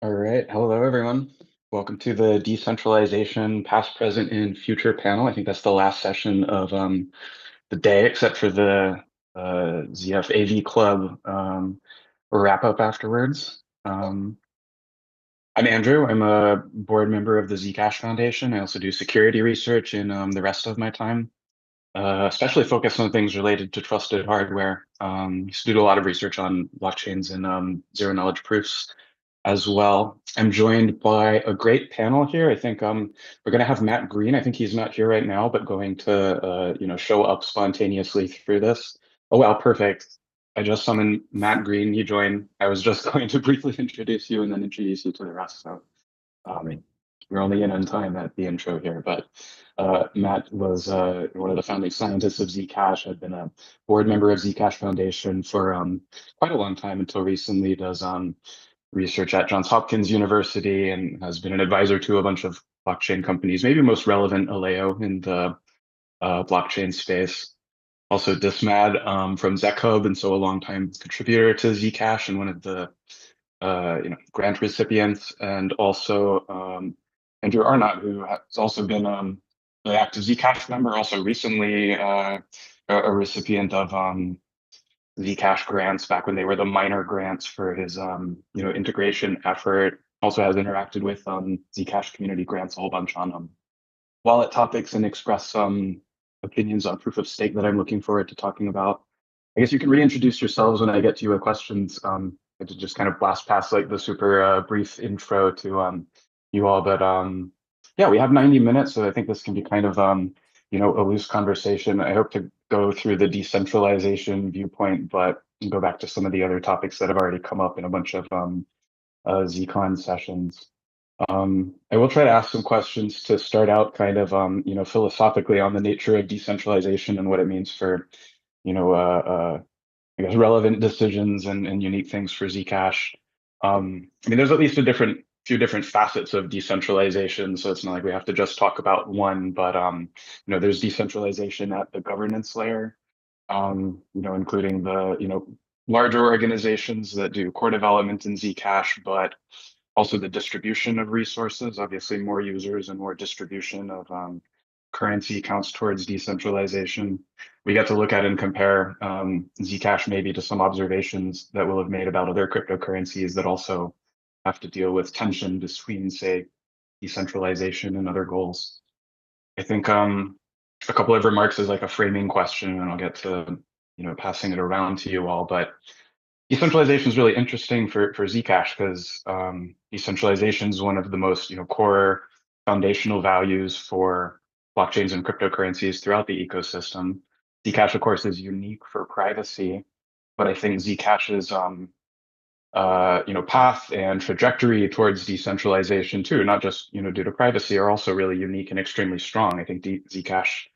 All right. Hello, everyone. Welcome to the Decentralization Past, Present, and Future panel. I think that's the last session of the day, except for the ZF AV Club wrap up afterwards. I'm Andrew. I'm a board member of the Zcash Foundation. I also do security research in the rest of my time, especially focused on things related to trusted hardware. Used to do a lot of research on blockchains and zero knowledge proofs as well. I'm joined by a great panel here. I think we're going to have Matt Green. I think he's not here right now, but going to show up spontaneously through this. Oh wow, perfect. I just summoned Matt Green. You join. I was just going to briefly introduce you and then introduce you to the rest. So we're only in on time at the intro here, but Matt was one of the founding scientists of Zcash. Had been a board member of Zcash Foundation for quite a long time until recently. Does research at Johns Hopkins University and has been an advisor to a bunch of blockchain companies, maybe most relevant Aleo in the blockchain space. Also Dismad from ZecHub, and so a longtime contributor to Zcash and one of the grant recipients, and also Andrew Arnott, who has also been the active Zcash member, also recently a recipient of Zcash grants back when they were the minor grants for his integration effort. Also has interacted with Zcash community grants a whole bunch on wallet topics and expressed some opinions on proof of stake that I'm looking forward to talking about. I guess you can reintroduce yourselves when I get to your questions. I to just kind of blast past like the super brief intro to you all, but yeah, we have 90 minutes, so I think this can be kind of a loose conversation. I hope to go through the decentralization viewpoint, but go back to some of the other topics that have already come up in a bunch of Zcon sessions. I will try to ask some questions to start out kind of, philosophically on the nature of decentralization and what it means for, I guess, relevant decisions and unique things for Zcash. I mean, there's at least a few different facets of decentralization, so it's not like we have to just talk about one, but there's decentralization at the governance layer, including the, larger organizations that do core development in Zcash, but also the distribution of resources. Obviously, more users and more distribution of currency counts towards decentralization. We get to look at and compare Zcash maybe to some observations that we'll have made about other cryptocurrencies that also have to deal with tension between, say, decentralization and other goals. I think a couple of remarks is like a framing question, and I'll get to passing it around to you all. But decentralization is really interesting for Zcash because decentralization is one of the most core foundational values for blockchains and cryptocurrencies throughout the ecosystem. Zcash, of course, is unique for privacy, but I think Zcash's path and trajectory towards decentralization too, not just due to privacy, are also really unique and extremely strong. I think Zcash,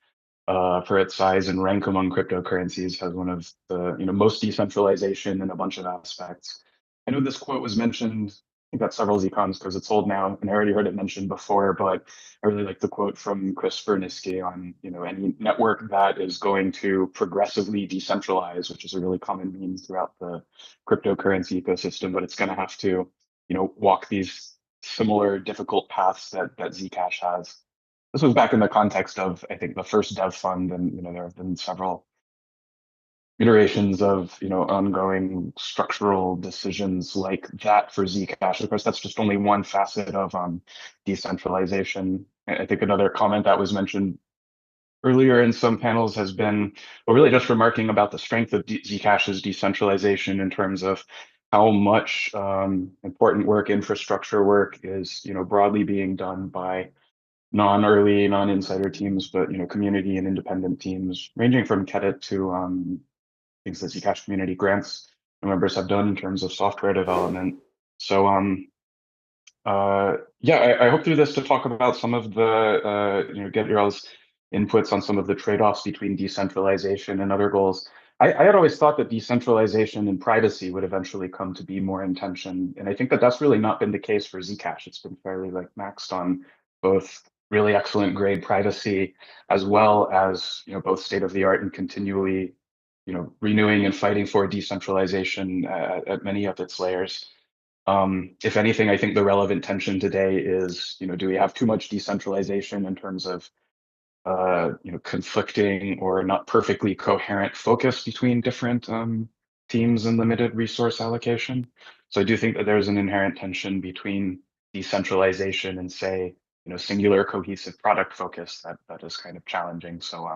for its size and rank among cryptocurrencies, has one of the most decentralization in a bunch of aspects. I know this quote was mentioned. I think that's several Zcons because it's old now, and I already heard it mentioned before. But I really like the quote from Chris Furniski on any network that is going to progressively decentralize, which is a really common meme throughout the cryptocurrency ecosystem, but it's going to have to walk these similar difficult paths that Zcash has. This was back in the context of, I think, the first dev fund, and there have been several iterations of, ongoing structural decisions like that for Zcash. Of course, that's just only one facet of decentralization. I think another comment that was mentioned earlier in some panels has been, well, really just remarking about the strength of Zcash's decentralization in terms of how much important work, infrastructure work is, broadly being done by non-early, non-insider teams, but, community and independent teams, ranging from Ketit to things that Zcash community grants members have done in terms of software development. So, yeah, I hope through this to talk about some of the, get your all's inputs on some of the trade-offs between decentralization and other goals. I had always thought that decentralization and privacy would eventually come to be more in tension, and I think that that's really not been the case for Zcash. It's been fairly like maxed on both really excellent grade privacy as well as, both state of the art and continually, renewing and fighting for decentralization at many of its layers. If anything, I think the relevant tension today is, do we have too much decentralization in terms of, conflicting or not perfectly coherent focus between different teams and limited resource allocation? So I do think that there's an inherent tension between decentralization and, say, singular cohesive product focus that is kind of challenging. So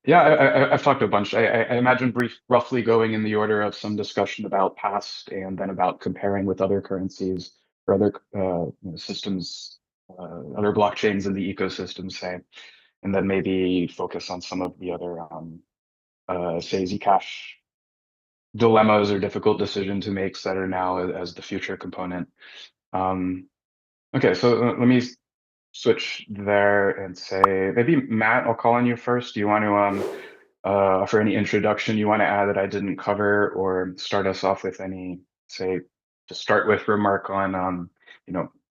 yeah, I've talked a bunch. I imagine roughly going in the order of some discussion about past and then about comparing with other currencies or other systems, other blockchains in the ecosystem, say, and then maybe focus on some of the other, say, Zcash dilemmas or difficult decisions to make that are now as the future component. Um, okay, so let me switch there and say, maybe Matt, I'll call on you first. Do you want to offer any introduction you want to add that I didn't cover, or start us off with any, say, to start with, remark on,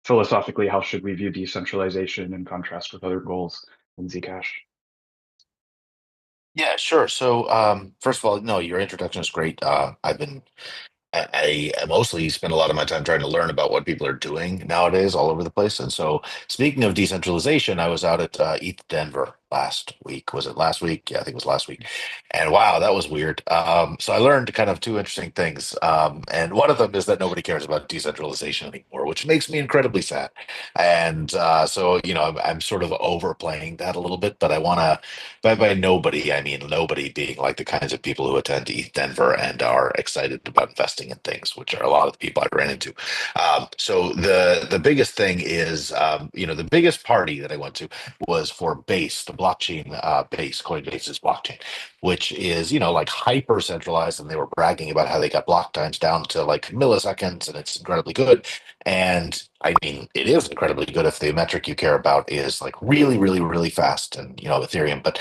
philosophically, how should we view decentralization in contrast with other goals in Zcash? Yeah, sure. So, first of all, no, your introduction is great. I've been I mostly spend a lot of my time trying to learn about what people are doing nowadays all over the place. And so, speaking of decentralization, I was out at ETH Denver last week. Was it last week? Yeah, I think it was last week. And wow, that was weird. So I learned kind of two interesting things. And one of them is that nobody cares about decentralization anymore, which makes me incredibly sad. And so, I'm sort of overplaying that a little bit, but I want to, by nobody, I mean nobody being like the kinds of people who attend ETH Denver and are excited about investing in things, which are a lot of the people I ran into. So the biggest thing is, the biggest party that I went to was for Base, the blockchain Base, Coinbase's blockchain, which is, like hyper centralized. And they were bragging about how they got block times down to like milliseconds and it's incredibly good. And I mean, it is incredibly good if the metric you care about is like really, really, really fast and, Ethereum. But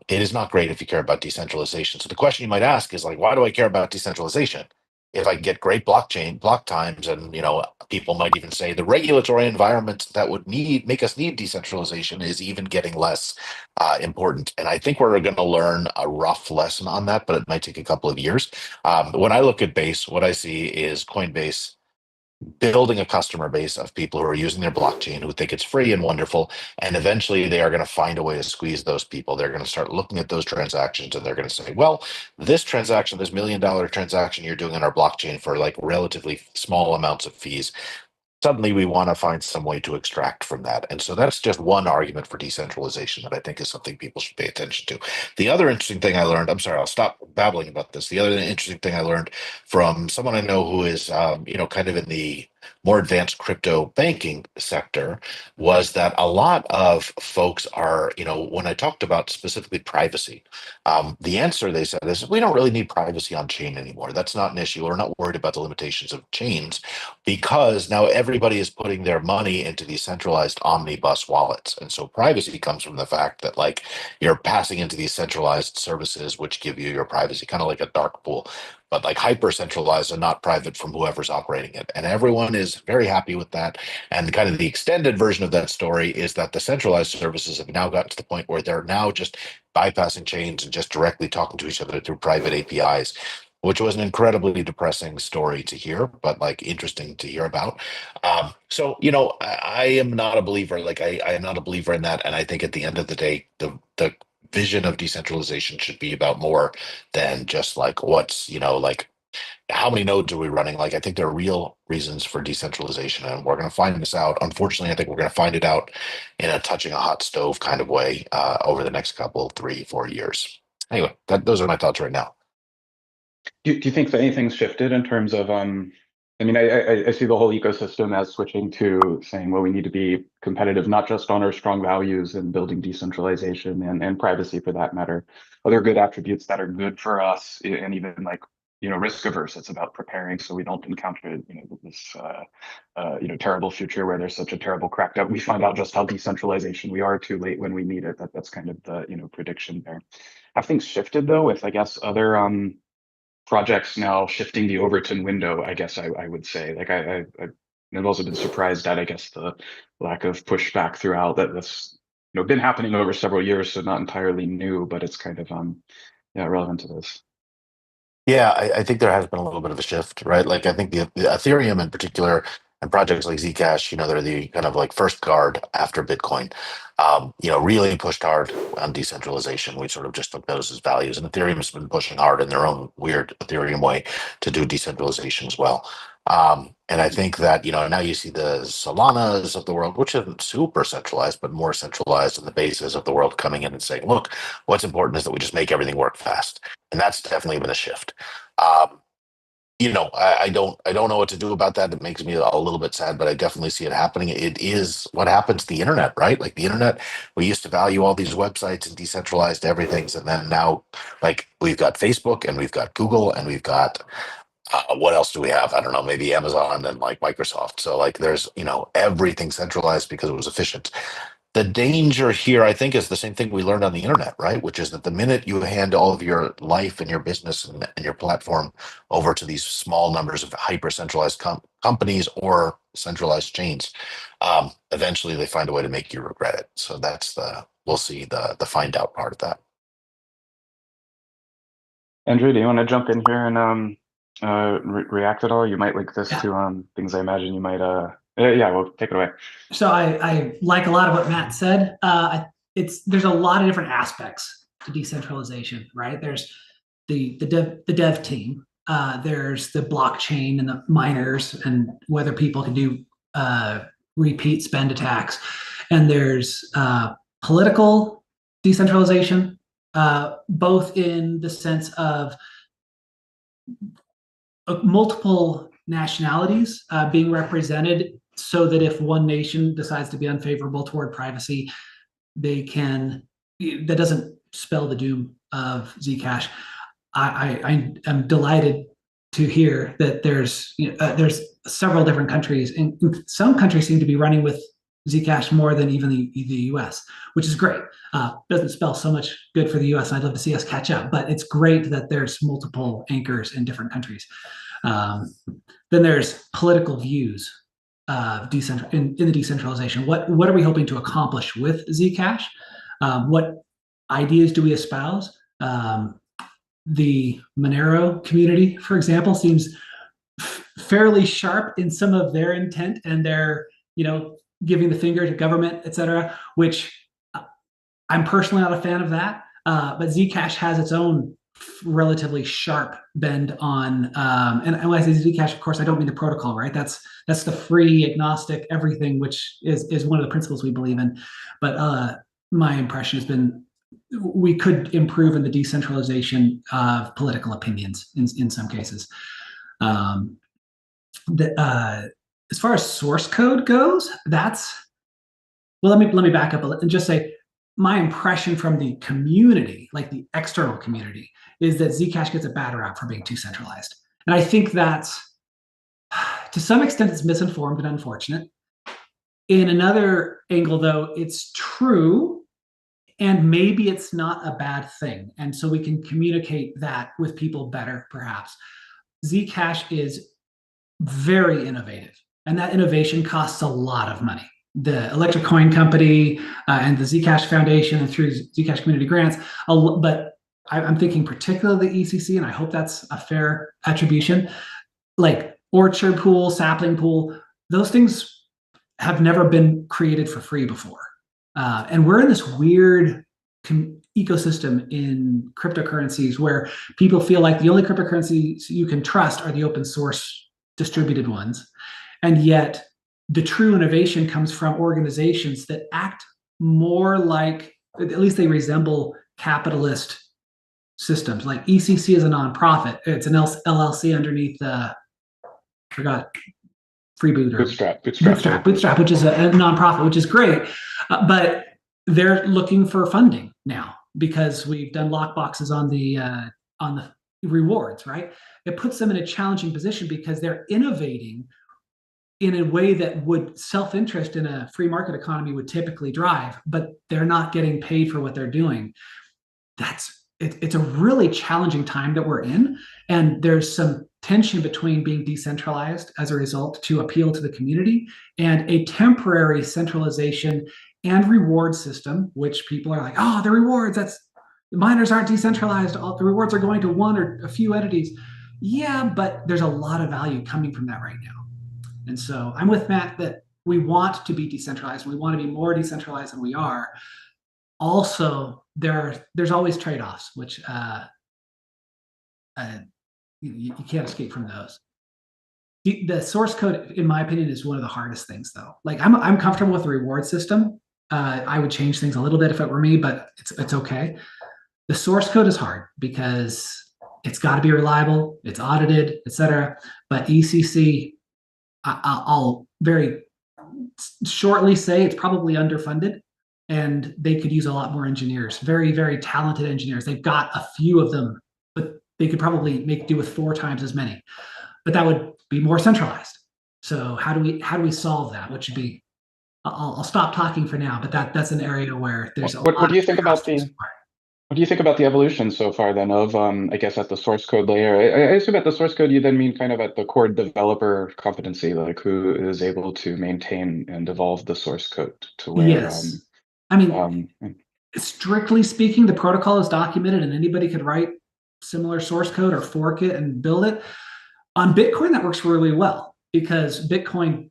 it is not great if you care about decentralization. So the question you might ask is like, why do I care about decentralization? If I can get great blockchain block times, and people might even say the regulatory environment that would make us need decentralization is even getting less important. And I think we're going to learn a rough lesson on that, but it might take a couple of years. When I look at Base, what I see is Coinbase building a customer base of people who are using their blockchain who think it's free and wonderful. And eventually they are going to find a way to squeeze those people. They're going to start looking at those transactions and they're going to say, well, this transaction, this $1 million transaction you're doing on our blockchain for like relatively small amounts of fees, suddenly we want to find some way to extract from that. And so that's just one argument for decentralization that I think is something people should pay attention to. The other interesting thing I learned, I'm sorry, I'll stop babbling about this. The other interesting thing I learned from someone I know who is, kind of in the more advanced crypto banking sector was that a lot of folks are, when I talked about specifically privacy, the answer they said is we don't really need privacy on chain anymore. That's not an issue. We're not worried about the limitations of chains because now everybody is putting their money into these centralized omnibus wallets. And so privacy comes from the fact that like you're passing into these centralized services which give you your privacy, kind of like a dark pool, but like hyper centralized and not private from whoever's operating it. And everyone is very happy with that. And kind of the extended version of that story is that the centralized services have now gotten to the point where they're now just bypassing chains and just directly talking to each other through private APIs, which was an incredibly depressing story to hear, but like interesting to hear about. So, I am not a believer. Like I am not a believer in that. And I think at the end of the day, the vision of decentralization should be about more than just like what's, like how many nodes are we running? Like, I think there are real reasons for decentralization, and we're going to find this out. Unfortunately, I think we're going to find it out in a touching a hot stove kind of way over the next couple, 3-4 years. Anyway, those are my thoughts right now. Do you think that anything's shifted in terms of I mean, I see the whole ecosystem as switching to saying, well, we need to be competitive, not just on our strong values and building decentralization and privacy for that matter. Other good attributes that are good for us, and even like, risk averse. It's about preparing so we don't encounter, this, terrible future where there's such a terrible crackdown. We find out just how decentralization we are too late when we need it. That's kind of the, prediction there. Have things shifted though, with I guess other projects now shifting the Overton window, I guess I would say. Like I've also been surprised at, I guess, the lack of pushback throughout that's been happening over several years, so not entirely new, but it's kind of relevant to this. Yeah, I think there has been a little bit of a shift, right? Like I think the Ethereum in particular and projects like Zcash, they're the kind of like first guard after Bitcoin. Really pushed hard on decentralization. We sort of just took those as values, and Ethereum has been pushing hard in their own weird Ethereum way to do decentralization as well. And I think that now you see the Solanas of the world, which isn't super centralized, but more centralized, and the bases of the world coming in and saying, "Look, what's important is that we just make everything work fast." And that's definitely been a shift. I don't know what to do about that. It makes me a little bit sad, but I definitely see it happening. It is what happens to the internet, right? Like the internet, we used to value all these websites and decentralized everything, and then now, like we've got Facebook and we've got Google and we've got what else do we have? I don't know, maybe Amazon and like Microsoft. So like there's everything centralized because it was efficient. The danger here, I think, is the same thing we learned on the internet, right? Which is that the minute you hand all of your life and your business and your platform over to these small numbers of hyper centralized companies or centralized chains, eventually they find a way to make you regret it. So we'll see the find out part of that. Andrew, do you want to jump in here and react at all? You might link this to things I imagine you might yeah, well, take it away. So I like a lot of what Matt said. There's a lot of different aspects to decentralization, right? There's the dev team. There's the blockchain and the miners and whether people can do repeat spend attacks. And there's political decentralization, both in the sense of multiple nationalities being represented, so that if one nation decides to be unfavorable toward privacy, that doesn't spell the doom of Zcash. I am delighted to hear that there's several different countries, and some countries seem to be running with Zcash more than even the US, which is great. Doesn't spell so much good for the US. I'd love to see us catch up, but it's great that there's multiple anchors in different countries. Then there's political views in the decentralization. What are we hoping to accomplish with Zcash? What ideas do we espouse? The Monero community, for example, seems fairly sharp in some of their intent, and they're giving the finger to government, etc., which I'm personally not a fan of that. But Zcash has its own relatively sharp bend on, and when I say Zcash, of course, I don't mean the protocol, right? That's the free, agnostic, everything, which is one of the principles we believe in. But my impression has been we could improve in the decentralization of political opinions in some cases. As far as source code goes, let me back up and just say my impression from the community, like the external community, is that Zcash gets a bad rap for being too centralized. And I think that's, to some extent, it's misinformed and unfortunate. In another angle, though, it's true, and maybe it's not a bad thing. And so we can communicate that with people better, perhaps. Zcash is very innovative, and that innovation costs a lot of money. The Electric Coin Company and the Zcash Foundation, and through Zcash community grants, but I'm thinking particularly the ECC, and I hope that's a fair attribution, like Orchard Pool, Sapling Pool, those things have never been created for free before. And we're in this weird ecosystem in cryptocurrencies where people feel like the only cryptocurrencies you can trust are the open source distributed ones. And yet the true innovation comes from organizations that act more like, at least they resemble capitalist systems. Like ECC is a nonprofit. It's an LLC underneath forgot Freeboot or Bootstrap, which is a nonprofit, which is great. But they're looking for funding now because we've done lockboxes on the rewards, right? It puts them in a challenging position because they're innovating in a way that would self-interest in a free market economy would typically drive, but they're not getting paid for what they're doing. It's a really challenging time that we're in, and there's some tension between being decentralized as a result to appeal to the community and a temporary centralization and reward system, which people are like, oh, the rewards, the miners aren't decentralized, the rewards are going to one or a few entities. Yeah, but there's a lot of value coming from that right now. And so I'm with Matt that we want to be decentralized. We want to be more decentralized than we are. Also, there's always trade-offs, which you can't escape from those. The source code, in my opinion, is one of the hardest things, though. Like I'm comfortable with the reward system. I would change things a little bit if it were me, but it's okay. The source code is hard because it's got to be reliable, it's audited, etc. But ECC, I'll very shortly say it's probably underfunded, and they could use a lot more engineers, very, very talented engineers. They've got a few of them, but they could probably make do with 4 times as many. But that would be more centralized. So how do we solve that? Which would be, I'll stop talking for now, but that's an area where there's what do you think about what do you think about the evolution so far then of I guess at the source code layer? I assume at the source code you then mean kind of at the core developer competency, like who is able to maintain and evolve the source code to where yes. I mean, strictly speaking, the protocol is documented and anybody could write similar source code or fork it and build it. On Bitcoin, that works really well because Bitcoin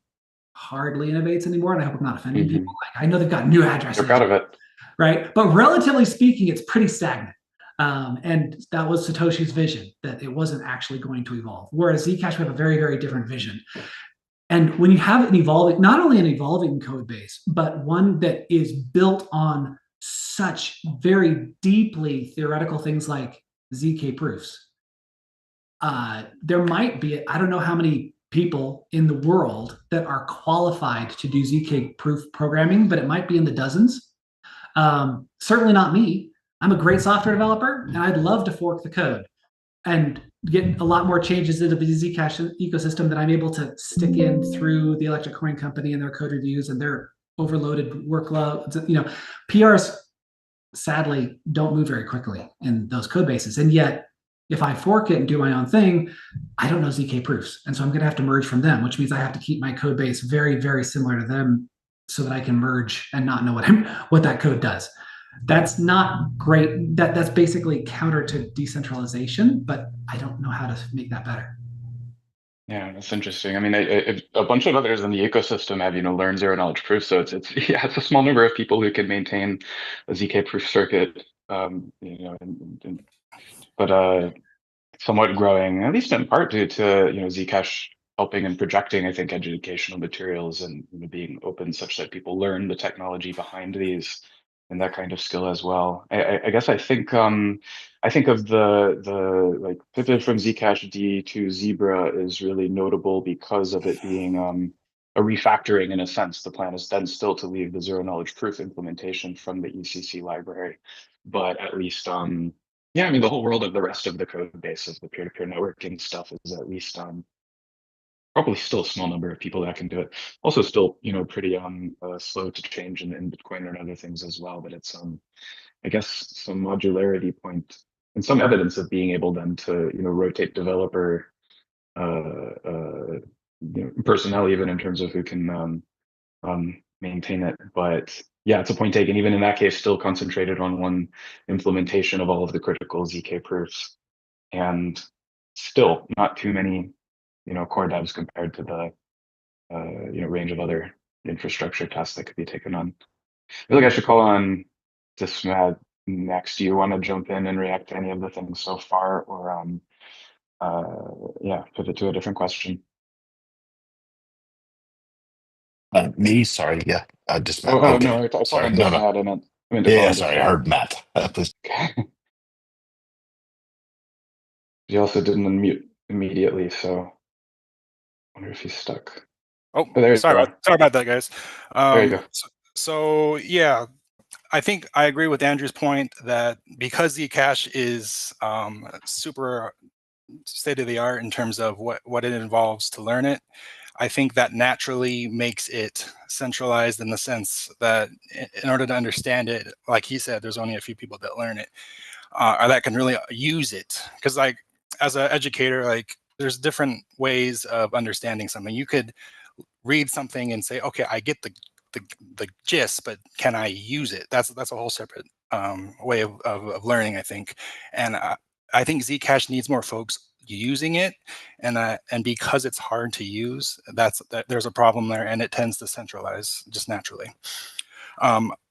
hardly innovates anymore. And I hope I'm not offending people. Like, I know they've got new addresses. They're proud of it. Right? But relatively speaking, it's pretty stagnant. And that was Satoshi's vision, that it wasn't actually going to evolve. Whereas Zcash, we have a very, very different vision. And when you have an evolving, not only an evolving code base, but one that is built on such very deeply theoretical things like ZK proofs, there might be, I don't know how many people in the world that are qualified to do ZK proof programming, but it might be in the dozens. Certainly not me. I'm a great software developer, and I'd love to fork the code and get a lot more changes into the Zcash ecosystem that I'm able to stick in through the Electric Coin Company and their code reviews and their overloaded workloads. PRs sadly don't move very quickly in those code bases, and yet if I fork it and do my own thing, I don't know ZK proofs, and so I'm going to have to merge from them, which means I have to keep my code base very, very similar to them so that I can merge and not know what that code does. That's not great. That's basically counter to decentralization, but I don't know how to make that better. Yeah, that's interesting. I mean, a bunch of others in the ecosystem have, learned zero knowledge proof. So it's a small number of people who can maintain a ZK proof circuit, but somewhat growing, at least in part due to, Zcash helping and projecting, I think, educational materials and being open such that people learn the technology behind these and that kind of skill as well. I guess I think of the like pivot from Zcash D to Zebra is really notable because of it being a refactoring in a sense. The plan is then still to leave the zero knowledge proof implementation from the ECC library, but at least yeah, I mean the whole world of the rest of the code base of the peer-to-peer networking stuff is at least probably still a small number of people that can do it. Also still, pretty slow to change in Bitcoin and other things as well. But it's I guess some modularity point and some evidence of being able then to, rotate developer personnel even in terms of who can maintain it. But yeah, it's a point taken. Even in that case, still concentrated on one implementation of all of the critical ZK proofs, and still not too many core devs compared to the range of other infrastructure tasks that could be taken on. I feel like I should call on Dismad next. Do you want to jump in and react to any of the things so far, or yeah, pivot to a different question? Me, sorry, yeah, just Matt. Oh, Okay, no, I thought sorry, on no, no, Dismad, and I meant to yeah, call yeah, on sorry, I Dismad. heard Matt. Please. Okay. He also didn't unmute immediately, so I wonder if he's stuck. Oh, Oh, there you sorry go. about that, guys. There you go. So yeah, I think I agree with Andrew's point that because Zcash is super state of the art in terms of what it involves to learn it, I think that naturally makes it centralized in the sense that in order to understand it, like he said, there's only a few people that learn it or that can really use it. Because like as an educator, like there's different ways of understanding something. You could read something and say, okay, I get the gist, but can I use it? That's a whole separate way of learning, I think. And I think Zcash needs more folks using it, and because it's hard to use, there's a problem there, and it tends to centralize just naturally.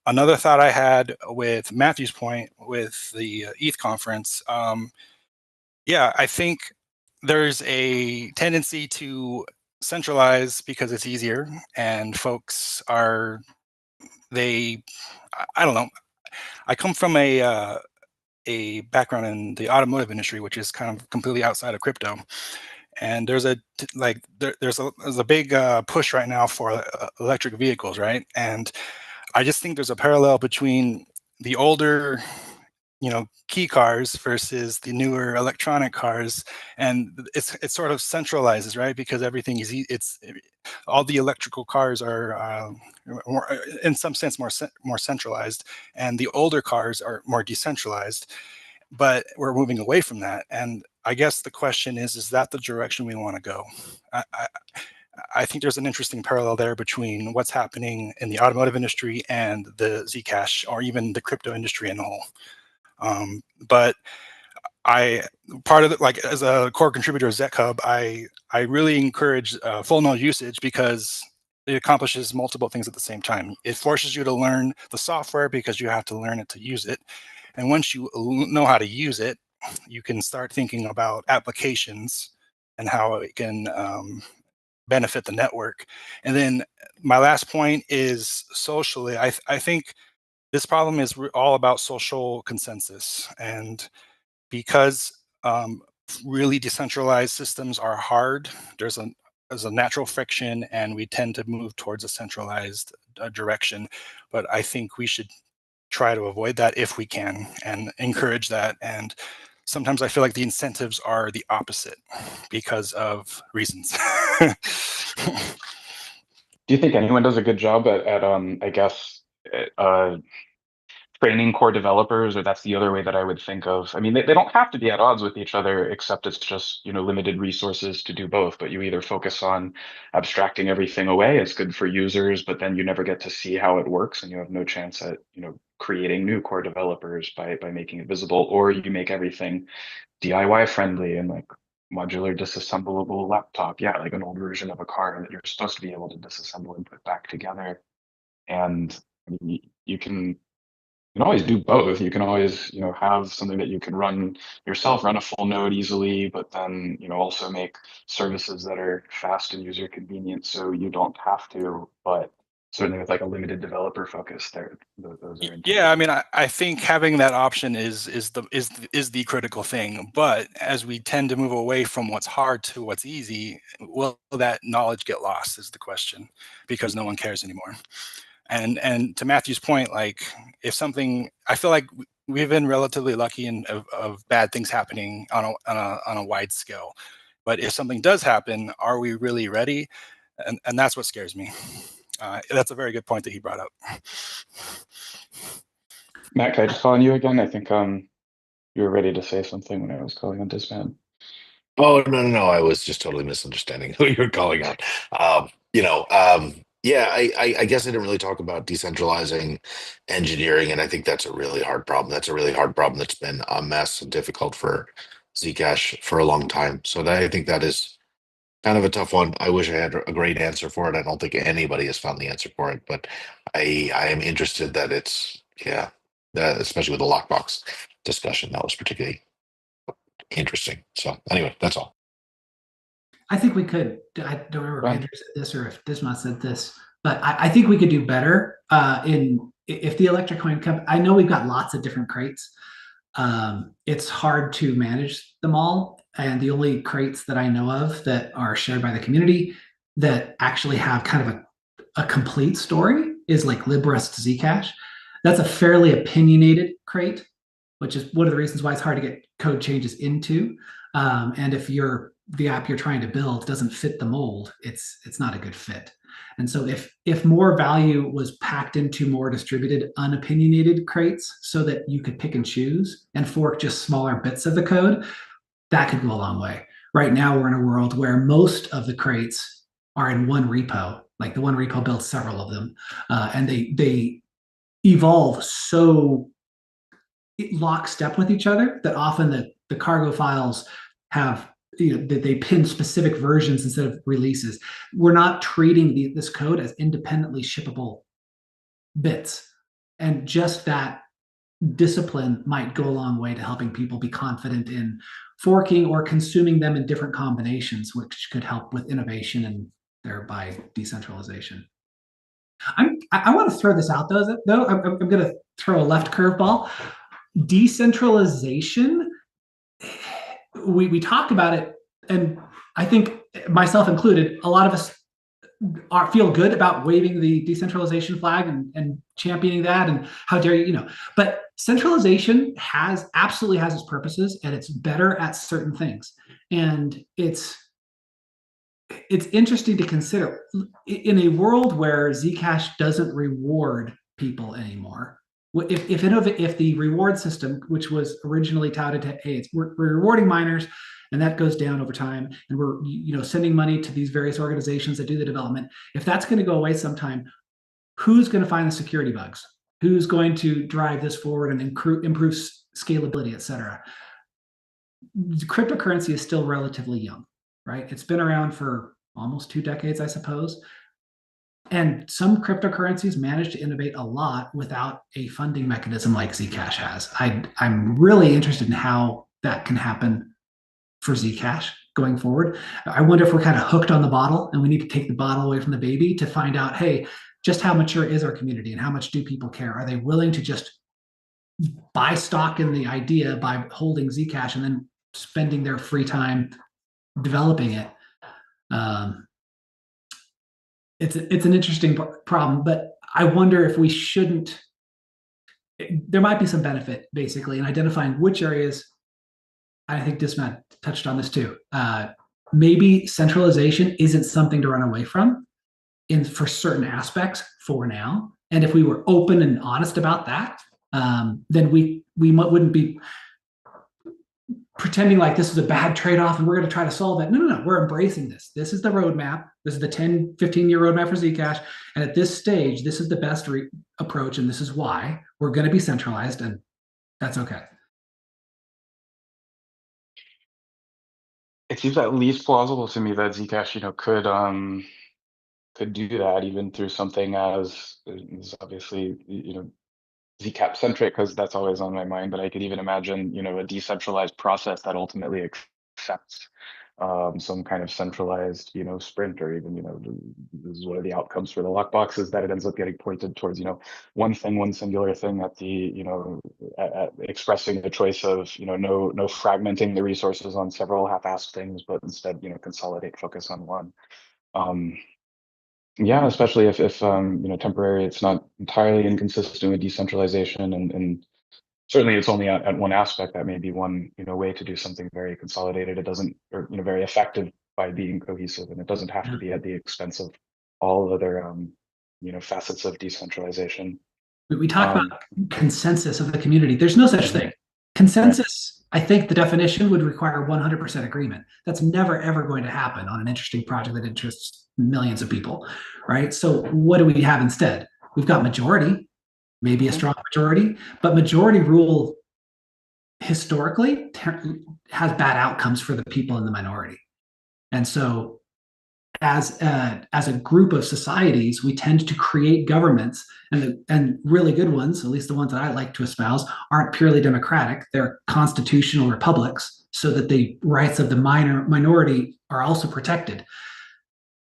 Another thought I had with Matthew's point with the ETH conference, yeah, I think there's a tendency to centralize because it's easier, and folks are I don't know. I come from a background in the automotive industry, which is kind of completely outside of crypto. And there's a big push right now for electric vehicles, right? And I just think there's a parallel between the older, key cars versus the newer electronic cars, and it sort of centralizes, right? Because everything is all the electrical cars are more, in some sense, more centralized, and the older cars are more decentralized. But we're moving away from that, and I guess the question is that the direction we want to go? I think there's an interesting parallel there between what's happening in the automotive industry and the Zcash, or even the crypto industry in the whole. But part of it, like as a core contributor of ZecHub, I really encourage full node usage because it accomplishes multiple things at the same time. It forces you to learn the software because you have to learn it to use it. And once you know how to use it, you can start thinking about applications and how it can benefit the network. And then my last point is socially, I think this problem is all about social consensus. And because really decentralized systems are hard, there's a natural friction, and we tend to move towards a centralized direction. But I think we should try to avoid that if we can, and encourage that. And sometimes I feel like the incentives are the opposite because of reasons. Do you think anyone does a good job at I guess, uh, training core developers, or that's the other way that I would think of? I mean, they don't have to be at odds with each other, except it's just, limited resources to do both. But you either focus on abstracting everything away, it's good for users, but then you never get to see how it works, and you have no chance at, creating new core developers by making it visible, or you make everything DIY friendly and like modular disassemblable laptop. Yeah, like an old version of a car that you're supposed to be able to disassemble and put back together. And I mean, you can always do both. You can always, have something that you can run yourself, run a full node easily, but then, also make services that are fast and user convenient so you don't have to. But certainly with like a limited developer focus, those are Yeah, I intended. mean, I think having that option is the critical thing. But as we tend to move away from what's hard to what's easy, will that knowledge get lost? Is the question, because no one cares anymore. And to Matthew's point, like if something, I feel like we've been relatively lucky of bad things happening on a wide scale. But if something does happen, are we really ready? And that's what scares me. That's a very good point that he brought up. Matt, can I just call on you again? I think you were ready to say something when I was calling on Disman. Oh, no, no, no. I was just totally misunderstanding who you were calling on. Yeah, I guess I didn't really talk about decentralizing engineering, and I think that's a really hard problem. That's a really hard problem that's been a mess and difficult for Zcash for a long time. So I think that is kind of a tough one. I wish I had a great answer for it. I don't think anybody has found the answer for it, but I am interested that it's, yeah. especially with the lockbox discussion. That was particularly interesting. So anyway, that's all. I think we could. I don't remember if Right. Andrew said this or if Disma said this, but I think we could do better if the electric coin company. I know we've got lots of different crates. It's hard to manage them all, and the only crates that I know of that are shared by the community that actually have kind of a complete story is like Librest Zcash. That's a fairly opinionated crate, which is one of the reasons why it's hard to get code changes into. And if the app you're trying to build doesn't fit the mold, it's not a good fit. And so if more value was packed into more distributed, unopinionated crates so that you could pick and choose and fork just smaller bits of the code, that could go a long way. Right now, we're in a world where most of the crates are in one repo. Like the one repo builds several of them, and they evolve so lockstep with each other that often the cargo files have, they pin specific versions instead of releases. We're not treating this code as independently shippable bits, and just that discipline might go a long way to helping people be confident in forking or consuming them in different combinations, which could help with innovation and thereby decentralization. I want to throw this out though. I'm going to throw a left curveball. Decentralization, we talk about it, and I think myself included, a lot of us feel good about waving the decentralization flag and championing that, and how dare you, but centralization absolutely has its purposes, and it's better at certain things. And it's interesting to consider in a world where Zcash doesn't reward people anymore. If the reward system, which was originally touted to, hey, we're rewarding miners, and that goes down over time, and we're sending money to these various organizations that do the development. If that's going to go away sometime, who's going to find the security bugs? Who's going to drive this forward and improve scalability, et cetera? Cryptocurrency is still relatively young, right? It's been around for almost 2 decades, I suppose. And some cryptocurrencies manage to innovate a lot without a funding mechanism like Zcash has. I'm really interested in how that can happen for Zcash going forward. I wonder if we're kind of hooked on the bottle and we need to take the bottle away from the baby to find out, hey, just how mature is our community and how much do people care? Are they willing to just buy stock in the idea by holding Zcash and then spending their free time developing it? It's an interesting problem, but I wonder if we shouldn't. There might be some benefit, basically, in identifying which areas. I think Dismat touched on this too. Maybe centralization isn't something to run away from for certain aspects for now. And if we were open and honest about that, then we wouldn't be pretending like this is a bad trade-off and we're going to try to solve it. No, we're embracing this. This is the roadmap. This is the 10, 15-year roadmap for Zcash. And at this stage, this is the best approach, and this is why we're going to be centralized, and that's okay. It seems at least plausible to me that Zcash, could do that even through something as obviously, Zcap centric, because that's always on my mind. But I could even imagine, a decentralized process that ultimately accepts some kind of centralized, sprint, or even, this is one of the outcomes for the lockbox, is that it ends up getting pointed towards, one thing, one singular thing at the, at expressing the choice of, no fragmenting the resources on several half-assed things, but instead, consolidate, focus on one. Yeah, especially if temporary, it's not entirely inconsistent with decentralization, and certainly it's only at one aspect. That may be one way to do something very consolidated. It doesn't, or very effective by being cohesive, and it doesn't have to be at the expense of all other facets of decentralization. We talk about consensus of the community. There's no such thing. Consensus, I think the definition would require 100% agreement. That's never, ever going to happen on an interesting project that interests millions of people, right? So what do we have instead? We've got majority, maybe a strong majority, but majority rule historically has bad outcomes for the people in the minority. And so as a group of societies, we tend to create governments, and really good ones, at least the ones that I like to espouse, aren't purely democratic. They're constitutional republics, so that the rights of the minority are also protected.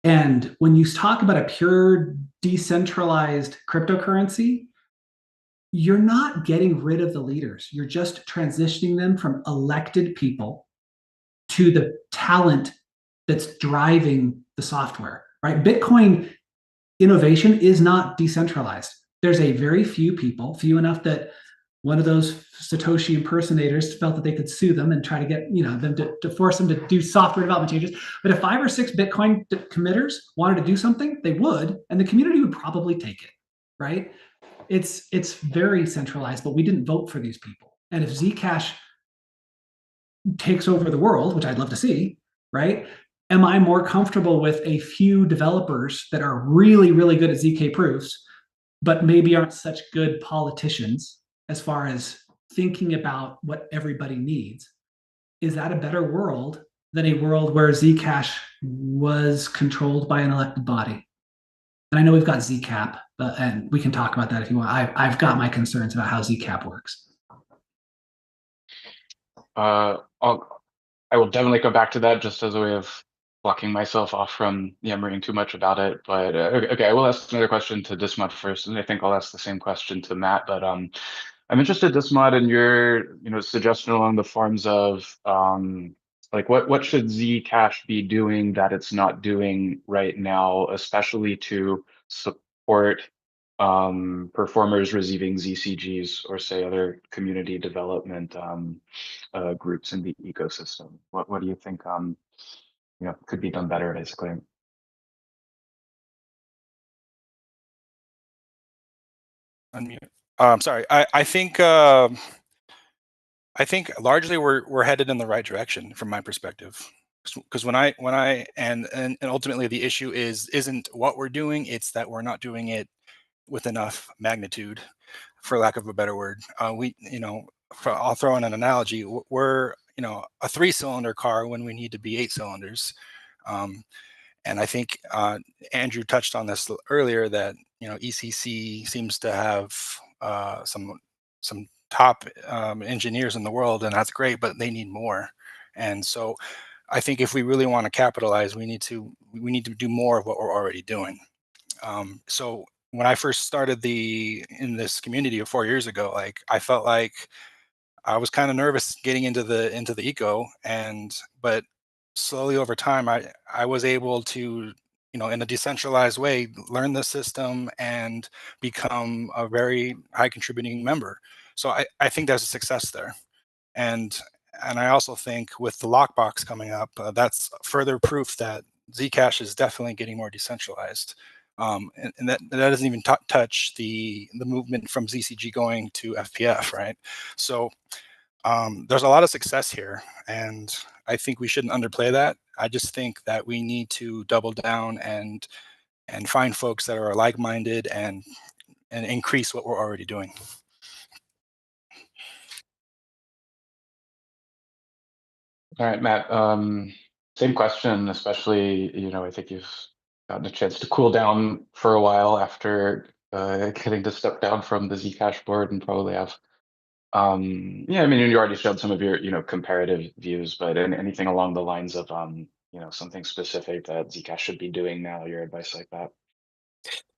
And when you talk about a pure decentralized cryptocurrency, you're not getting rid of the leaders. You're just transitioning them from elected people to the talent that's driving the software, right? Bitcoin innovation is not decentralized. There's a very few people, few enough that one of those Satoshi impersonators felt that they could sue them and try to get them to force them to do software development changes. But if 5 or 6 Bitcoin committers wanted to do something, they would, and the community would probably take it, right? It's very centralized, but we didn't vote for these people. And if Zcash takes over the world, which I'd love to see, right? Am I more comfortable with a few developers that are really, really good at ZK proofs, but maybe aren't such good politicians as far as thinking about what everybody needs? Is that a better world than a world where Zcash was controlled by an elected body? And I know we've got Zcap, and we can talk about that if you want. I've got my concerns about how Zcap works. I will definitely come back to that just as a way of blocking myself off from yammering too much about it. But okay, I will ask another question to Dismod first, and I think I'll ask the same question to Matt. But I'm interested, Dismod, in your suggestion along the forms of like what should Zcash be doing that it's not doing right now, especially to support performers receiving ZCGs or say other community development groups in the ecosystem. What do you think could be done better, basically? Unmute. Sorry. I think largely we're headed in the right direction from my perspective. Because when I and ultimately the issue isn't what we're doing, it's that we're not doing it with enough magnitude, for lack of a better word. I'll throw in an analogy. We're a 3-cylinder car when we need to be 8 cylinders. And I think Andrew touched on this earlier, that ECC seems to have some top engineers in the world, and that's great, but they need more. And so I think if we really want to capitalize, we need to do more of what we're already doing. So when I first started in this community 4 years ago, like I felt like I was kind of nervous getting into the eco, but slowly over time, I was able to, in a decentralized way, learn the system and become a very high contributing member. So I think there's a success there. And I also think with the lockbox coming up, that's further proof that Zcash is definitely getting more decentralized. And that doesn't even touch the movement from ZCG going to FPF, right? So there's a lot of success here, and I think we shouldn't underplay that. I just think that we need to double down and find folks that are like-minded and increase what we're already doing. All right, Matt. Same question, especially, I think you've gotten a chance to cool down for a while after getting to step down from the Zcash board and probably have, yeah, I mean, you already showed some of your, comparative views, but anything along the lines of, something specific that Zcash should be doing now, your advice like that?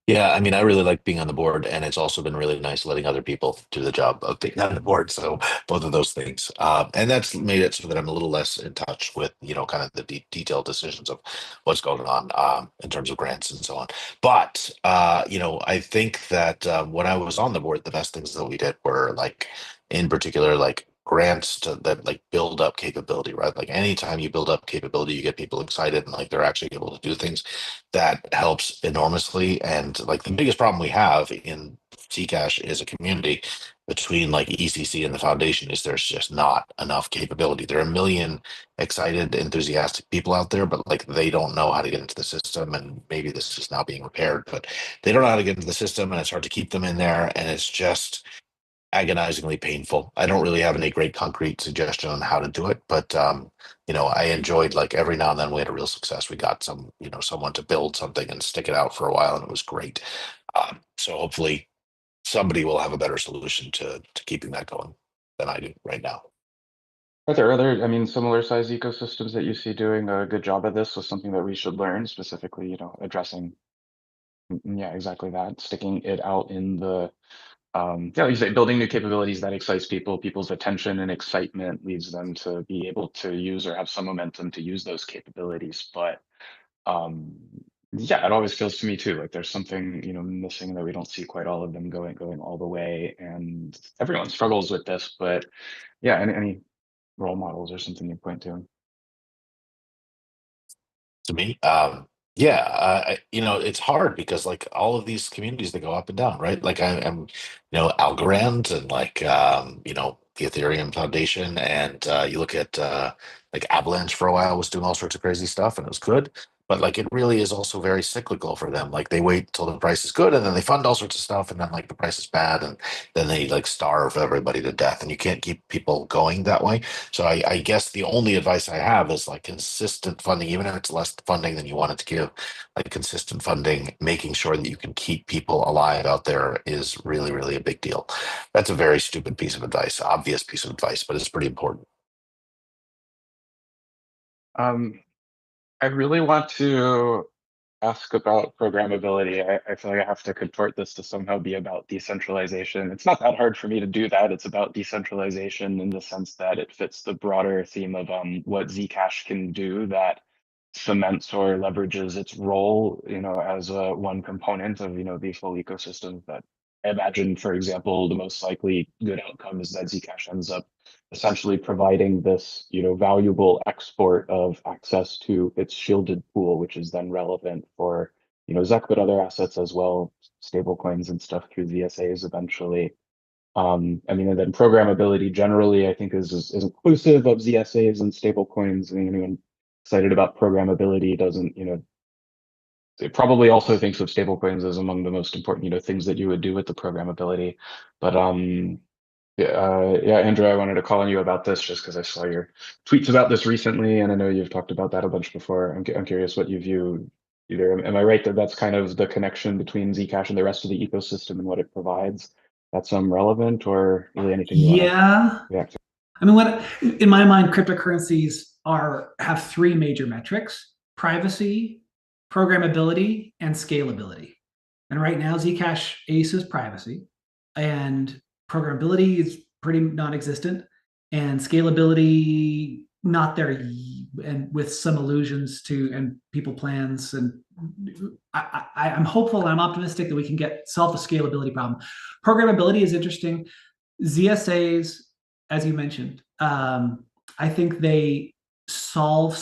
Yeah, I mean, I really like being on the board, and it's also been really nice letting other people do the job of being on the board. So both of those things, and that's made it so that I'm a little less in touch with, kind of the detailed decisions of what's going on in terms of grants and so on. But I think that when I was on the board, the best things that we did were like, in particular, like grants that like build up capability, right? Like anytime you build up capability, you get people excited and like they're actually able to do things. That helps enormously. And like the biggest problem we have in Zcash is a community between like ECC and the foundation is there's just not enough capability. There are a million excited, enthusiastic people out there, but like they don't know how to get into the system, and maybe this is now being repaired, but they don't know how to get into the system, and it's hard to keep them in there, and it's just agonizingly painful. I don't really have any great concrete suggestion on how to do it, but you know, I enjoyed like every now and then we had a real success. We got some, you know, someone to build something and stick it out for a while, and it was great. So hopefully somebody will have a better solution to keeping that going than I do right now. Are there other, I mean, similar size ecosystems that you see doing a good job at this? Was something that we should learn, specifically, you know, addressing, yeah, exactly that, sticking it out in the, yeah, like you say, building new capabilities that excites people, people's attention and excitement leads them to be able to use or have some momentum to use those capabilities. But yeah, it always feels to me too like there's something, you know, missing, that we don't see quite all of them going all the way. And everyone struggles with this, but yeah, any role models or something you point to? To me, yeah, you know, it's hard because like all of these communities, they go up and down, right? Like I'm, you know, Algorand and like you know, the Ethereum Foundation, and you look at like Avalanche for a while was doing all sorts of crazy stuff, and it was good. But like it really is also very cyclical for them. Like they wait until the price is good, and then they fund all sorts of stuff, and then like the price is bad, and then they like starve everybody to death, and you can't keep people going that way. So I guess the only advice I have is like consistent funding, even if it's less funding than you wanted to give, like consistent funding, making sure that you can keep people alive out there is really, really a big deal. That's a very stupid piece of advice, obvious piece of advice, but it's pretty important. Um, I really want to ask about programmability. I feel like I have to contort this to somehow be about decentralization. It's not that hard for me to do that. It's about decentralization in the sense that it fits the broader theme of what Zcash can do, that cements or leverages its role, you know, as one component of, you know, the full ecosystem. That I imagine, for example, the most likely good outcome is that Zcash ends up essentially providing this, you know, valuable export of access to its shielded pool, which is then relevant for, you know, Zec, but other assets as well, stable coins and stuff through ZSAs eventually. I mean, and then programmability generally, I think is inclusive of ZSAs and stable coins. I mean, anyone excited about programmability doesn't, you know, it probably also thinks of stablecoins as among the most important, you know, things that you would do with the programmability. But yeah, yeah, Andrew, I wanted to call on you about this just because I saw your tweets about this recently, and I know you've talked about that a bunch before. I'm curious what you view. Either am I right that that's kind of the connection between Zcash and the rest of the ecosystem and what it provides? That's relevant, or really anything you want to Yeah. react to? I mean, what in my mind, cryptocurrencies have three major metrics: privacy, programmability, and scalability. And right now, Zcash Ace is privacy, and programmability is pretty non-existent, and scalability not there, and with some allusions to and people plans. And I'm hopeful and I'm optimistic that we can solve the scalability problem. Programmability is interesting. ZSAs, as you mentioned, I think they solve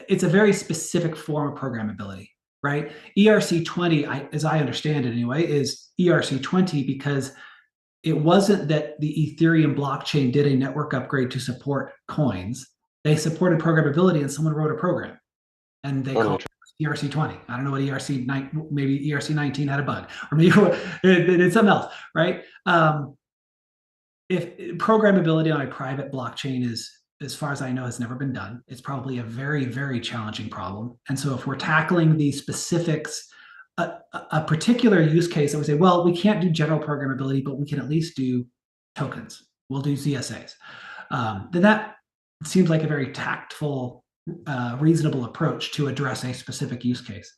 it's a very specific form of programmability, right? ERC20, as I understand it anyway, is ERC20 because it wasn't that the Ethereum blockchain did a network upgrade to support coins. They supported programmability and someone wrote a program and they called it ERC20. I don't know what ERC9, maybe ERC19 had a bug, or maybe it's something else, right? If programmability on a private blockchain is, as far as I know, has never been done, it's probably a very, very challenging problem. And so if we're tackling the specifics, a particular use case that we say, well, we can't do general programmability, but we can at least do tokens. We'll do ZSAs. Then that seems like a very tactful, reasonable approach to address a specific use case.